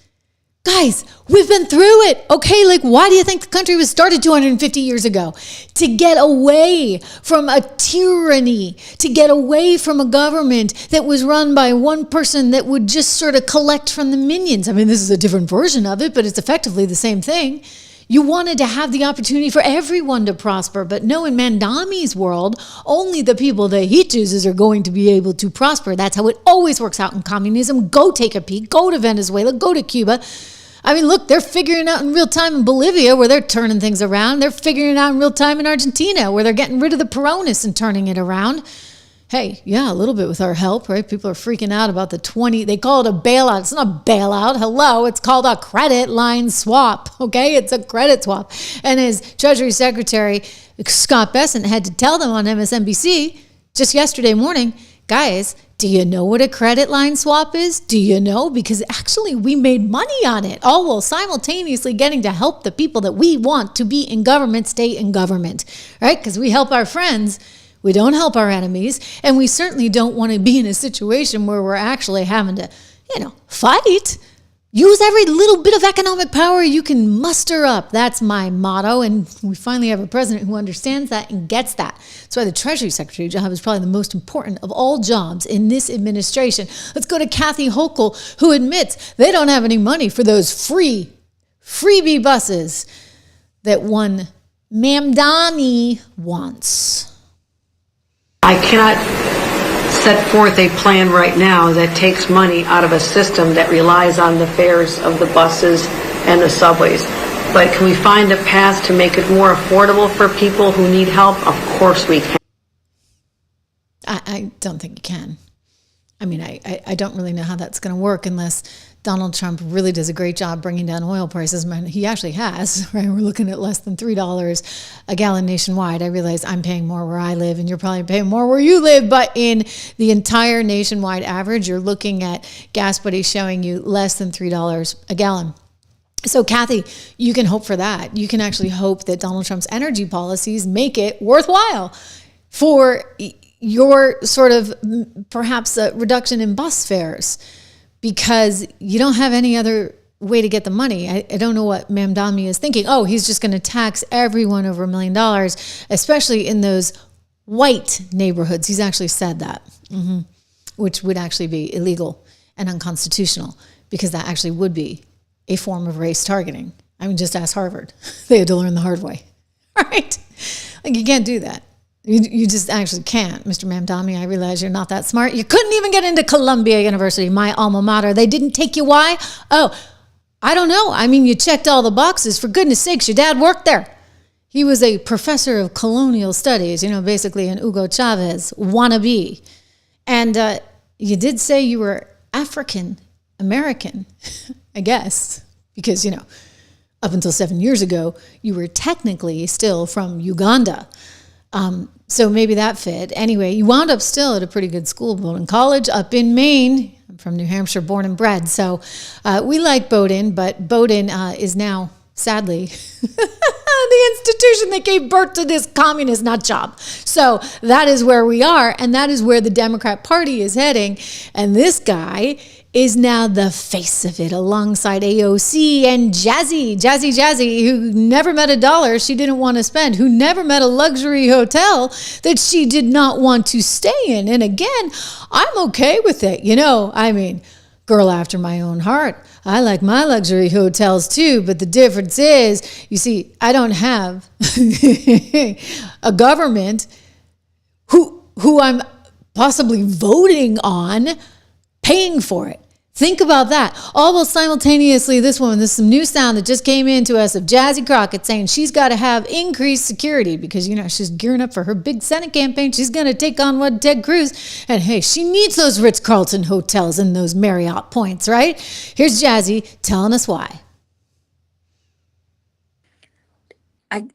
Guys, we've been through it, okay? Like, why do you think the country was started 250 years ago? To get away from a tyranny, to get away from a government that was run by one person that would just sort of collect from the minions. I mean, this is a different version of it, but it's effectively the same thing. You wanted to have the opportunity for everyone to prosper, but no, in Mamdani's world, only the people that he chooses are going to be able to prosper. That's how it always works out in communism. Go take a peek. Go to Venezuela. Go to Cuba. I mean, look, they're figuring out in real time in Bolivia where they're turning things around. They're figuring it out in real time in Argentina where they're getting rid of the Peronis and turning it around. Hey, yeah, a little bit with our help, right? People are freaking out about they call it a bailout. It's not a bailout. Hello, it's called a credit line swap, okay? It's a credit swap. And as Treasury Secretary Scott Bessent had to tell them on MSNBC just yesterday morning, guys, do you know what a credit line swap is? Do you know? Because actually we made money on it, all while simultaneously getting to help the people that we want to be in government, stay in government, right? Because we help our friends. We don't help our enemies, and we certainly don't want to be in a situation where we're actually having to, fight. Use every little bit of economic power you can muster up. That's my motto, and we finally have a president who understands that and gets that. That's why the Treasury Secretary job is probably the most important of all jobs in this administration. Let's go to Kathy Hochul, who admits they don't have any money for those freebie buses that one Mamdani wants. I cannot set forth a plan right now that takes money out of a system that relies on the fares of the buses and the subways. But can we find a path to make it more affordable for people who need help? Of course we can. I don't think you can. I mean, I don't really know how that's going to work unless Donald Trump really does a great job bringing down oil prices. Man, he actually has, right? We're looking at less than $3 a gallon nationwide. I realize I'm paying more where I live and you're probably paying more where you live, but in the entire nationwide average, you're looking at Gas Buddy showing you less than $3 a gallon. So Kathy, you can hope for that. You can actually hope that Donald Trump's energy policies make it worthwhile for your sort of perhaps a reduction in bus fares, because you don't have any other way to get the money. I don't know what Mamdani is thinking. Oh, he's just going to tax everyone over $1 million, especially in those white neighborhoods. He's actually said that, which would actually be illegal and unconstitutional, because that actually would be a form of race targeting. I mean, just ask Harvard. They had to learn the hard way, right? Like, you can't do that. You just actually can't, Mr. Mamdani. I realize you're not that smart. You couldn't even get into Columbia University, my alma mater. They didn't take you. Why? Oh, I don't know. I mean, you checked all the boxes. For goodness sakes, your dad worked there. He was a professor of colonial studies, basically an Hugo Chavez wannabe. And you did say you were African American, I guess, because, up until 7 years ago, you were technically still from Uganda. So maybe that fit. Anyway, you wound up still at a pretty good school, Bowdoin College, up in Maine. I'm from New Hampshire, born and bred. So we like Bowdoin, but Bowdoin is now, sadly, the institution that gave birth to this communist nut job. So that is where we are, and that is where the Democrat Party is heading. And this guy is now the face of it alongside AOC and Jazzy, who never met a dollar she didn't want to spend, who never met a luxury hotel that she did not want to stay in. And again, I'm okay with it. You know, I mean, girl after my own heart. I like my luxury hotels too, but the difference is, you see, I don't have a government who I'm possibly voting on paying for it. Think about that. All while simultaneously, this is some new sound that just came into us of Jasmine Crockett saying she's got to have increased security because, you know, she's gearing up for her big Senate campaign. She's going to take on Ted Cruz. And hey, she needs those Ritz-Carlton hotels and those Marriott points, right? Here's Jazzy telling us why. It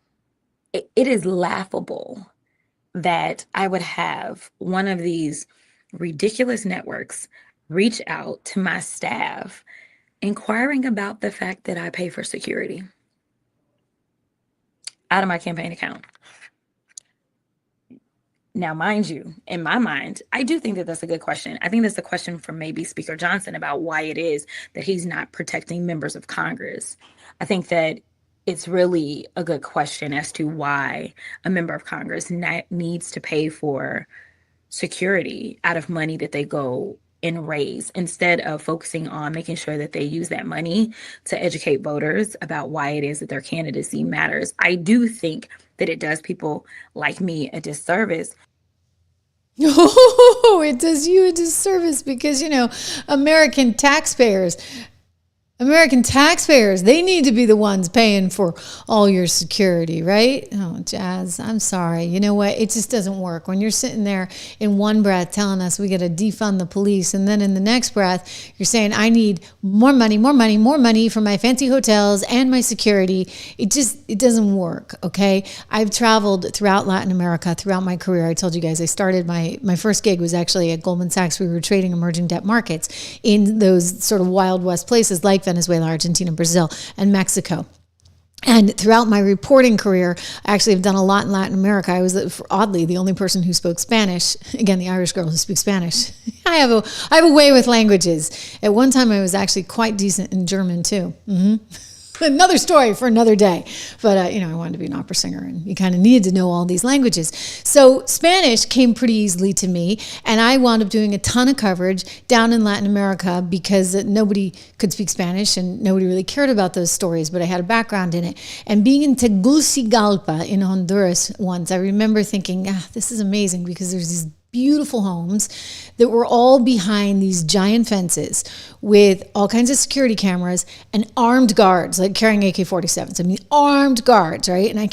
is laughable that I would have one of these ridiculous networks reach out to my staff inquiring about the fact that I pay for security out of my campaign account. Now, mind you, in my mind, I do think that that's a good question. I think that's a question from maybe Speaker Johnson about why it is that he's not protecting members of Congress. I think that it's really a good question as to why a member of Congress needs to pay for security out of money that they go and raise, instead of focusing on making sure that they use that money to educate voters about why it is that their candidacy matters. I do think that it does people like me a disservice. Oh, it does you a disservice because, you know, American taxpayers, they need to be the ones paying for all your security, right? Oh, Jazz, I'm sorry. You know what? It just doesn't work. When you're sitting there in one breath telling us we got to defund the police, and then in the next breath, you're saying, I need more money for my fancy hotels and my security. It doesn't work, okay? I've traveled throughout Latin America throughout my career. I told you guys I started my first gig was actually at Goldman Sachs. We were trading emerging debt markets in those sort of Wild West places like Venezuela, Argentina, Brazil, and Mexico. And throughout my reporting career, I actually have done a lot in Latin America. I was oddly the only person who spoke Spanish. Again, the Irish girl who speaks Spanish. I have a way with languages. At one time, I was actually quite decent in German too. Another story for another day. But, you know, I wanted to be an opera singer and you kind of needed to know all these languages. So Spanish came pretty easily to me. And I wound up doing a ton of coverage down in Latin America because nobody could speak Spanish and nobody really cared about those stories. But I had a background in it. And being in Tegucigalpa in Honduras once, I remember thinking, this is amazing because there's these beautiful homes that were all behind these giant fences with all kinds of security cameras and armed guards, like carrying AK-47s. I mean, armed guards, right? And I'm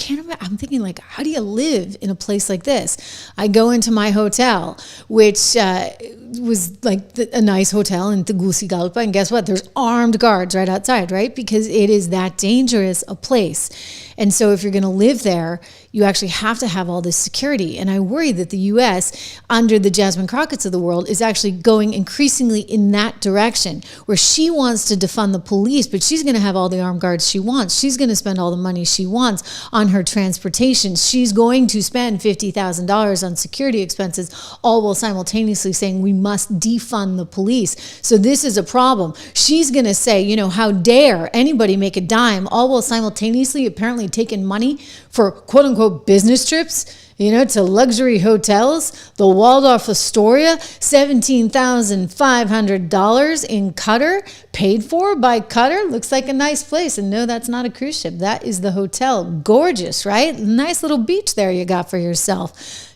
thinking, like, how do you live in a place like this? I go into my hotel, which was like a nice hotel in Tegucigalpa, and guess what? There's armed guards right outside, right? Because it is that dangerous a place. And so if you're going to live there, you actually have to have all this security. And I worry that the U.S., under the Jasmine Crockett's of the world, is actually going increasingly in that direction, where she wants to defund the police, but she's going to have all the armed guards she wants. She's going to spend all the money she wants on her transportation. She's going to spend $50,000 on security expenses, all while simultaneously saying we must defund the police. So this is a problem. She's going to say, you know, how dare anybody make a dime, all while simultaneously apparently taking money for quote unquote business trips, you know, to luxury hotels. The Waldorf Astoria, $17,500 in Qatar, paid for by Qatar. Looks like a nice place. And no, that's not a cruise ship. That is the hotel. Gorgeous, right? Nice little beach there you got for yourself,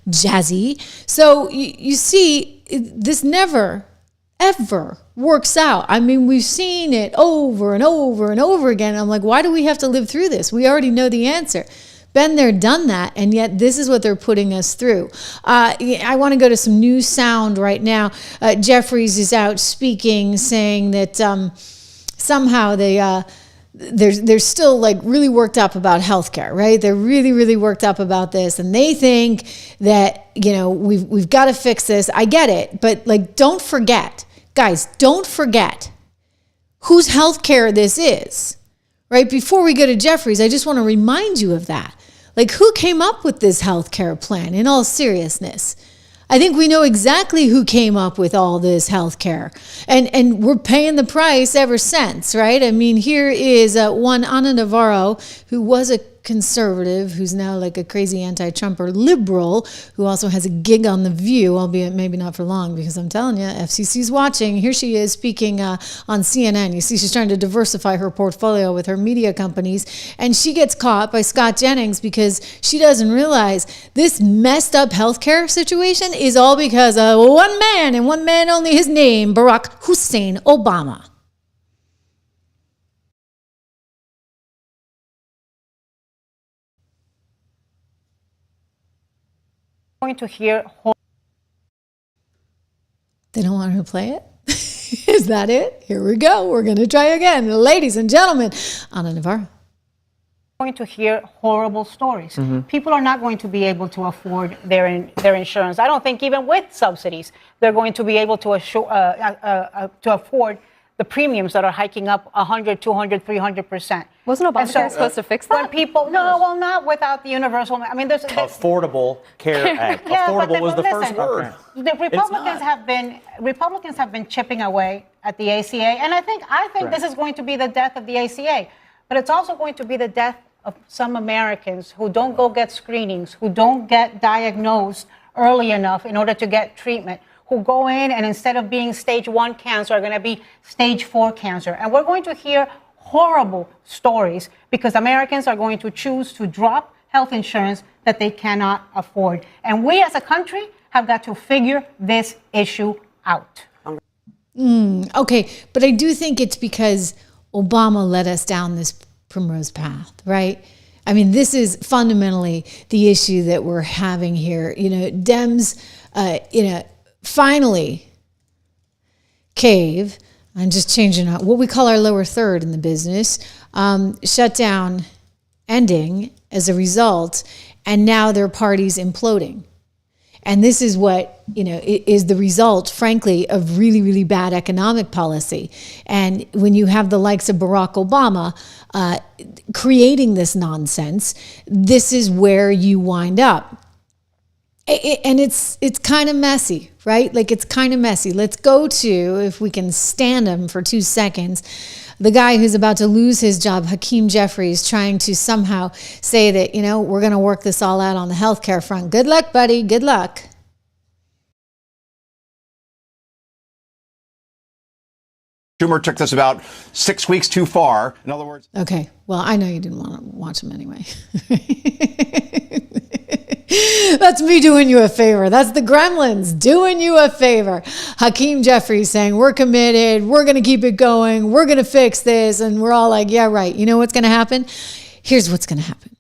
Jazzy. So you see, this never ever works out. I mean, we've seen it over and over and over again. I'm like, why do we have to live through this? We already know the answer. Been there, done that, and yet this is what they're putting us through. I want to go to some new sound right now. Jeffries is out speaking, saying that somehow they're still like really worked up about healthcare, right? They're really, really worked up about this, and they think that, you know, we've got to fix this. I get it, but like, don't forget, guys, don't forget whose healthcare this is, right? Before we go to Jeffries, I just want to remind you of that. Like, who came up with this healthcare plan? In all seriousness, I think we know exactly who came up with all this healthcare, and we're paying the price ever since, right? I mean, here is one Ana Navarro, who was a conservative, who's now like a crazy anti-Trumper liberal, who also has a gig on The View, albeit maybe not for long, because I'm telling you, FCC's watching. Here she is speaking on CNN. You see, she's trying to diversify her portfolio with her media companies, and she gets caught by Scott Jennings because she doesn't realize this messed up healthcare situation is all because of one man, and one man only, his name, Barack Hussein Obama. Going to hear. They don't want her to play it? Is that it? Here we go. We're going to try again. Ladies and gentlemen, Ana Navarro. Going to hear horrible stories. People are not going to be able to afford their insurance. I don't think even with subsidies, they're going to be able to afford the premiums that are hiking up 100, 200, 300%. Wasn't Obamacare supposed to fix that? When people, no, well, not without the universal. I mean, there's Affordable Care Act. Yeah, Affordable was the listen, first word. The Republicans have been chipping away at the ACA, and I think this is going to be the death of the ACA, but it's also going to be the death of some Americans who don't go get screenings, who don't get diagnosed early enough in order to get treatment, who go in and instead of being stage 1 cancer are going to be stage 4 cancer. And we're going to hear horrible stories because Americans are going to choose to drop health insurance that they cannot afford. And we as a country have got to figure this issue out. Okay, but I do think it's because Obama led us down this primrose path, right? I mean, this is fundamentally the issue that we're having here. You know, Dems, finally cave. I'm just changing out what we call our lower third in the business. Shutdown ending as a result, and now their party's imploding. And this is what, is the result, frankly, of really, really bad economic policy. And when you have the likes of Barack Obama creating this nonsense, this is where you wind up. And it's kind of messy, right? Like, it's kind of messy. Let's go to, if we can stand him for 2 seconds, the guy who's about to lose his job, Hakeem Jeffries, trying to somehow say that, we're going to work this all out on the healthcare front. Good luck, buddy. Good luck. Schumer took this about 6 weeks too far. In other words. Okay. Well, I know you didn't want to watch him anyway. That's me doing you a favor. That's the Gremlins doing you a favor. Hakeem Jeffries saying, we're committed. We're going to keep it going. We're going to fix this. And we're all like, yeah, right. You know what's going to happen? Here's what's going to happen.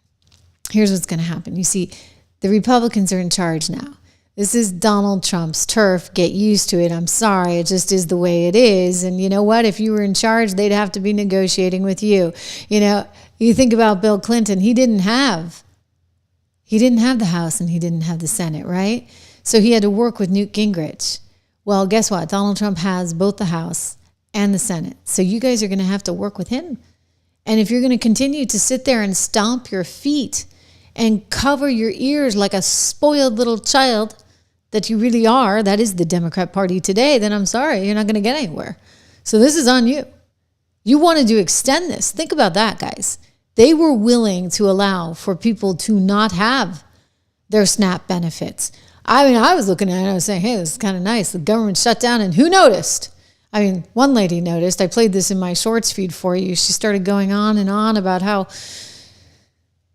Here's what's going to happen. You see, the Republicans are in charge now. This is Donald Trump's turf. Get used to it. I'm sorry. It just is the way it is. And you know what? If you were in charge, they'd have to be negotiating with you. You think about Bill Clinton. He didn't have the House and he didn't have the Senate, right? So he had to work with Newt Gingrich. Well, guess what? Donald Trump has both the House and the Senate. So you guys are going to have to work with him. And if you're going to continue to sit there and stomp your feet and cover your ears like a spoiled little child that you really are, that is the Democrat Party today, then I'm sorry, you're not going to get anywhere. So this is on you. You wanted to extend this. Think about that, guys. They were willing to allow for people to not have their SNAP benefits. I mean, I was looking at it, I was saying, hey, this is kind of nice. The government shut down, and who noticed? I mean, one lady noticed. I played this in my shorts feed for you. She started going on and on about how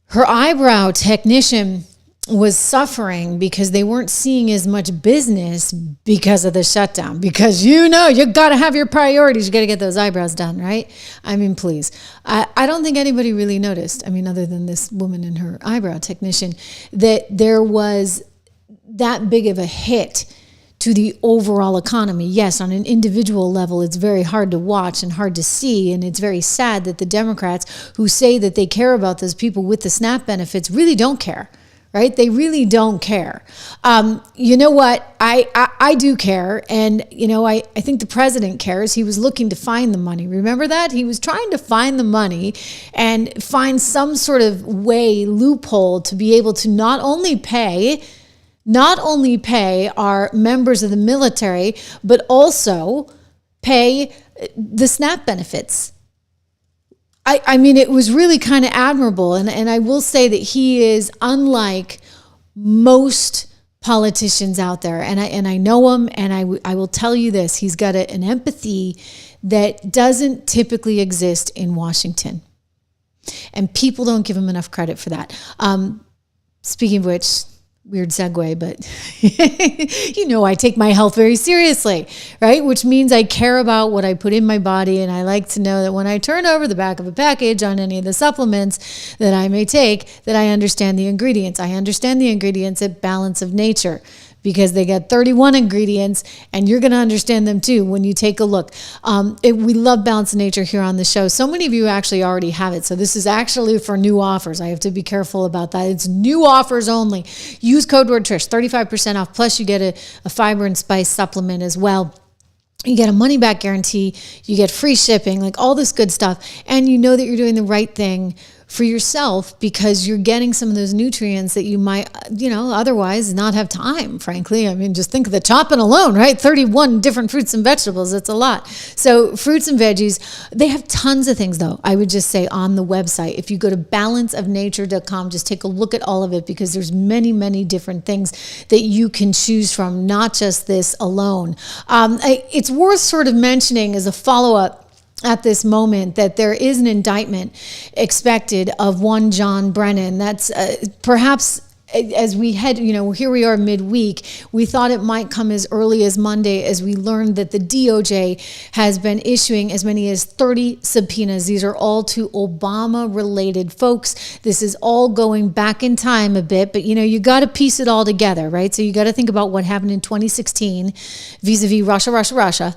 her eyebrow technician was suffering because they weren't seeing as much business because of the shutdown. Because you got to have your priorities. You got to get those eyebrows done, right? I mean, please. I don't think anybody really noticed, other than this woman and her eyebrow technician, that there was that big of a hit to the overall economy. Yes, on an individual level, it's very hard to watch and hard to see. And it's very sad that the Democrats who say that they care about those people with the SNAP benefits really don't care. Right? They really don't care. You know what? I do care. And, you know, I think the president cares. He was looking to find the money. Remember that? He was trying to find the money and find some sort of loophole to be able to not only pay our members of the military, but also pay the SNAP benefits. I mean, it was really kind of admirable. And I will say that he is unlike most politicians out there. And I know him, and I will tell you this. He's got an empathy that doesn't typically exist in Washington. And people don't give him enough credit for that. Speaking of which, weird segue, but you know, I take my health very seriously, right? Which means I care about what I put in my body, and I like to know that when I turn over the back of a package on any of the supplements that I may take, that I understand the ingredients. I understand the ingredients at Balance of Nature, because they got 31 ingredients, and you're going to understand them too when you take a look. We love Balance of Nature here on the show. So many of you actually already have it. So this is actually for new offers. I have to be careful about that. It's new offers only. Use code word Trish, 35% off. Plus you get a fiber and spice supplement as well. You get a money back guarantee. You get free shipping, like all this good stuff. And you know that you're doing the right thing for yourself, because you're getting some of those nutrients that you might, you know, otherwise not have time, frankly. I mean, just think of the chopping alone, right? 31 different fruits and vegetables. That's a lot. So fruits and veggies, they have tons of things though. I would just say on the website, if you go to balanceofnature.com, just take a look at all of it, because there's many, many different things that you can choose from, not just this alone. It's worth sort of mentioning as a follow-up at this moment that there is an indictment expected of one John Brennan. That's perhaps as we head, you know, here we are midweek, we thought it might come as early as Monday, as we learned that the DOJ has been issuing as many as 30 subpoenas. These are all to Obama-related folks. This is all going back in time a bit, but, you know, you got to piece it all together, right? So you got to think about what happened in 2016 vis-a-vis Russia.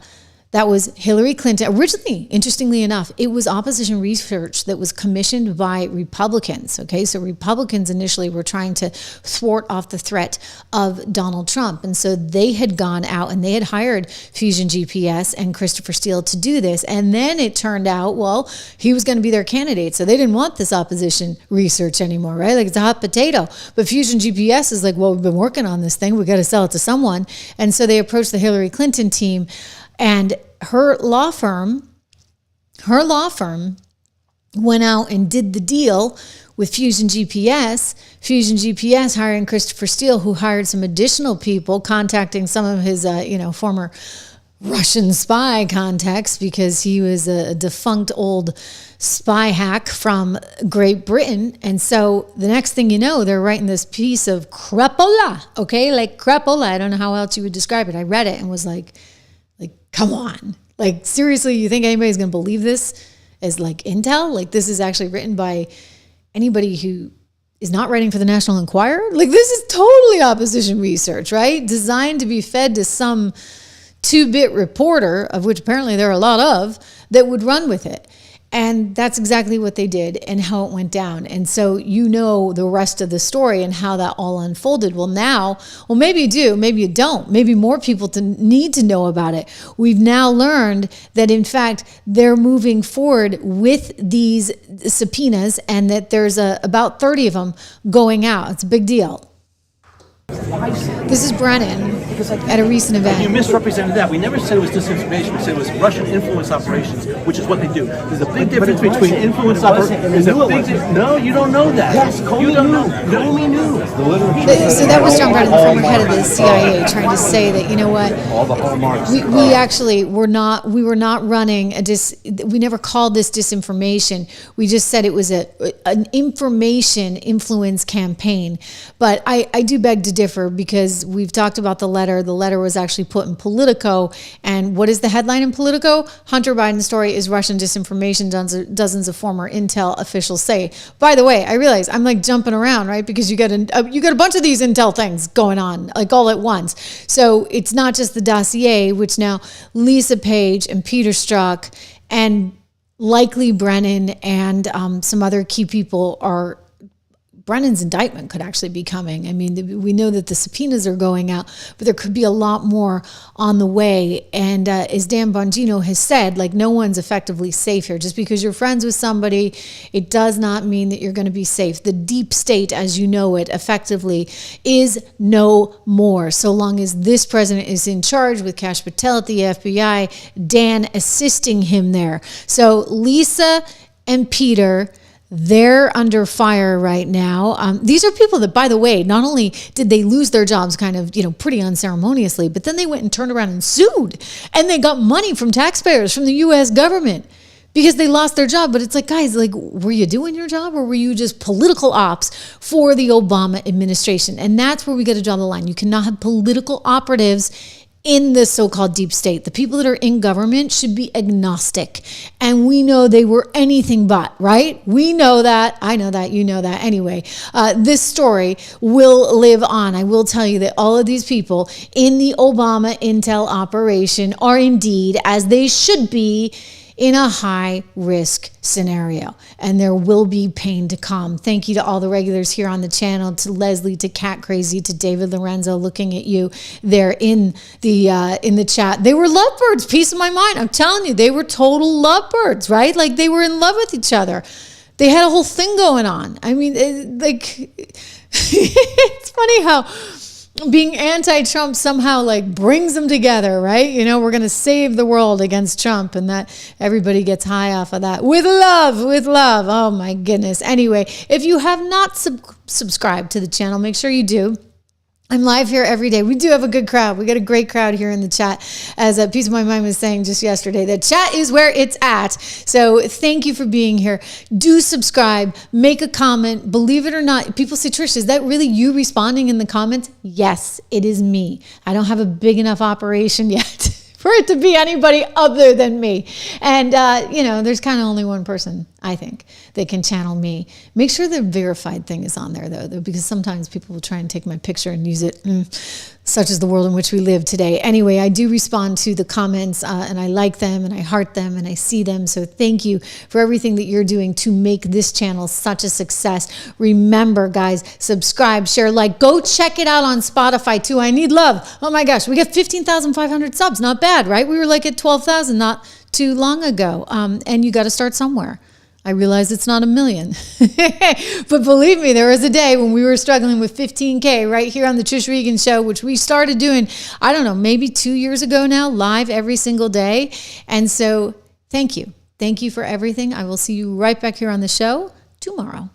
That was Hillary Clinton. Originally, interestingly enough, it was opposition research that was commissioned by Republicans. Okay, so Republicans initially were trying to thwart off the threat of Donald Trump. And so they had gone out and they had hired Fusion GPS and Christopher Steele to do this. And then it turned out, well, he was going to be their candidate. So they didn't want this opposition research anymore, right? Like, it's a hot potato. But Fusion GPS is like, well, we've been working on this thing. We got to sell it to someone. And so they approached the Hillary Clinton team, and her law firm went out and did the deal with Fusion GPS hiring Christopher Steele, who hired some additional people, contacting some of his, former Russian spy contacts, because he was a defunct old spy hack from Great Britain. And so the next thing you know, they're writing this piece of crapola, okay? Like crapola. I don't know how else you would describe it. I read it and was like, come on. Like, seriously, you think anybody's going to believe this as like intel? Like, this is actually written by anybody who is not writing for the National Enquirer? Like, this is totally opposition research, right? Designed to be fed to some 2-bit reporter, of which apparently there are a lot of, that would run with it. And that's exactly what they did and how it went down. And so you know the rest of the story and how that all unfolded. Well, now, maybe you do, maybe you don't. Maybe more people need to know about it. We've now learned that, in fact, they're moving forward with these subpoenas, and that there's about 30 of them going out. It's a big deal. This is Brennan at a recent event. You misrepresented that. We never said it was disinformation. We said it was Russian influence operations, which is what they do. There's a big difference between influence operations. No, you don't know that. Yes, you don't know. Comey knew. So that was John Brennan, the former head of the CIA, trying to say that, you know what, we actually were not running we never called this disinformation. We just said it was an information influence campaign. But I do beg to differ, because we've talked about the letter letter. The letter was actually put in Politico. And what is the headline in Politico? Hunter Biden's story is Russian disinformation, dozens of former intel officials say. By the way, I realize I'm like jumping around, right? Because you got a bunch of these intel things going on like all at once. So it's not just the dossier, which now Lisa Page and Peter Strzok and likely Brennan and some other key people are. Brennan's indictment could actually be coming. I mean, we know that the subpoenas are going out, but there could be a lot more on the way. And as Dan Bongino has said, like, no one's effectively safe here. Just because you're friends with somebody, it does not mean that you're going to be safe. The deep state, as you know it, effectively is no more. So long as this president is in charge with Kash Patel at the FBI, Dan assisting him there. So Lisa and Peter, they're under fire right now. These are people that, by the way, not only did they lose their jobs kind of, pretty unceremoniously, but then they went and turned around and sued. And they got money from taxpayers, from the U.S. government, because they lost their job. But it's like, guys, like, were you doing your job or were you just political ops for the Obama administration? And that's where we got to draw the line. You cannot have political operatives in the so-called deep state. The people that are in government should be agnostic. And we know they were anything but, right? We know that. I know that. You know that. Anyway, this story will live on. I will tell you that all of these people in the Obama intel operation are indeed, as they should be, in a high-risk scenario. And there will be pain to come. Thank you to all the regulars here on the channel, to Leslie, to Cat Crazy, to David Lorenzo, looking at you there in the chat. They were lovebirds, peace of my mind. I'm telling you, they were total lovebirds, right? Like, they were in love with each other. They had a whole thing going on. I mean, it's funny how being anti-Trump somehow like brings them together, right? We're going to save the world against Trump, and that everybody gets high off of that. With love. Oh my goodness. Anyway, if you have not subscribed to the channel, make sure you do. I'm live here every day. We do have a good crowd. We got a great crowd here in the chat. As a piece of my mind was saying just yesterday, the chat is where it's at. So thank you for being here. Do subscribe, make a comment. Believe it or not, people say, Trish, is that really you responding in the comments? Yes, it is me. I don't have a big enough operation yet for it to be anybody other than me. And, there's kind of only one person, I think, that can channel me. Make sure the verified thing is on there, though, because sometimes people will try and take my picture and use it. Such is the world in which we live today. Anyway, I do respond to the comments, and I like them, and I heart them, and I see them. So thank you for everything that you're doing to make this channel such a success. Remember, guys, subscribe, share, like. Go check it out on Spotify, too. I need love. Oh, my gosh. We got 15,500 subs. Not bad, right? We were like at 12,000 not too long ago. And you got to start somewhere. I realize it's not 1 million. But believe me, there was a day when we were struggling with 15K right here on the Trish Regan Show, which we started doing, I don't know, maybe 2 years ago now, live every single day. And so thank you. Thank you for everything. I will see you right back here on the show tomorrow.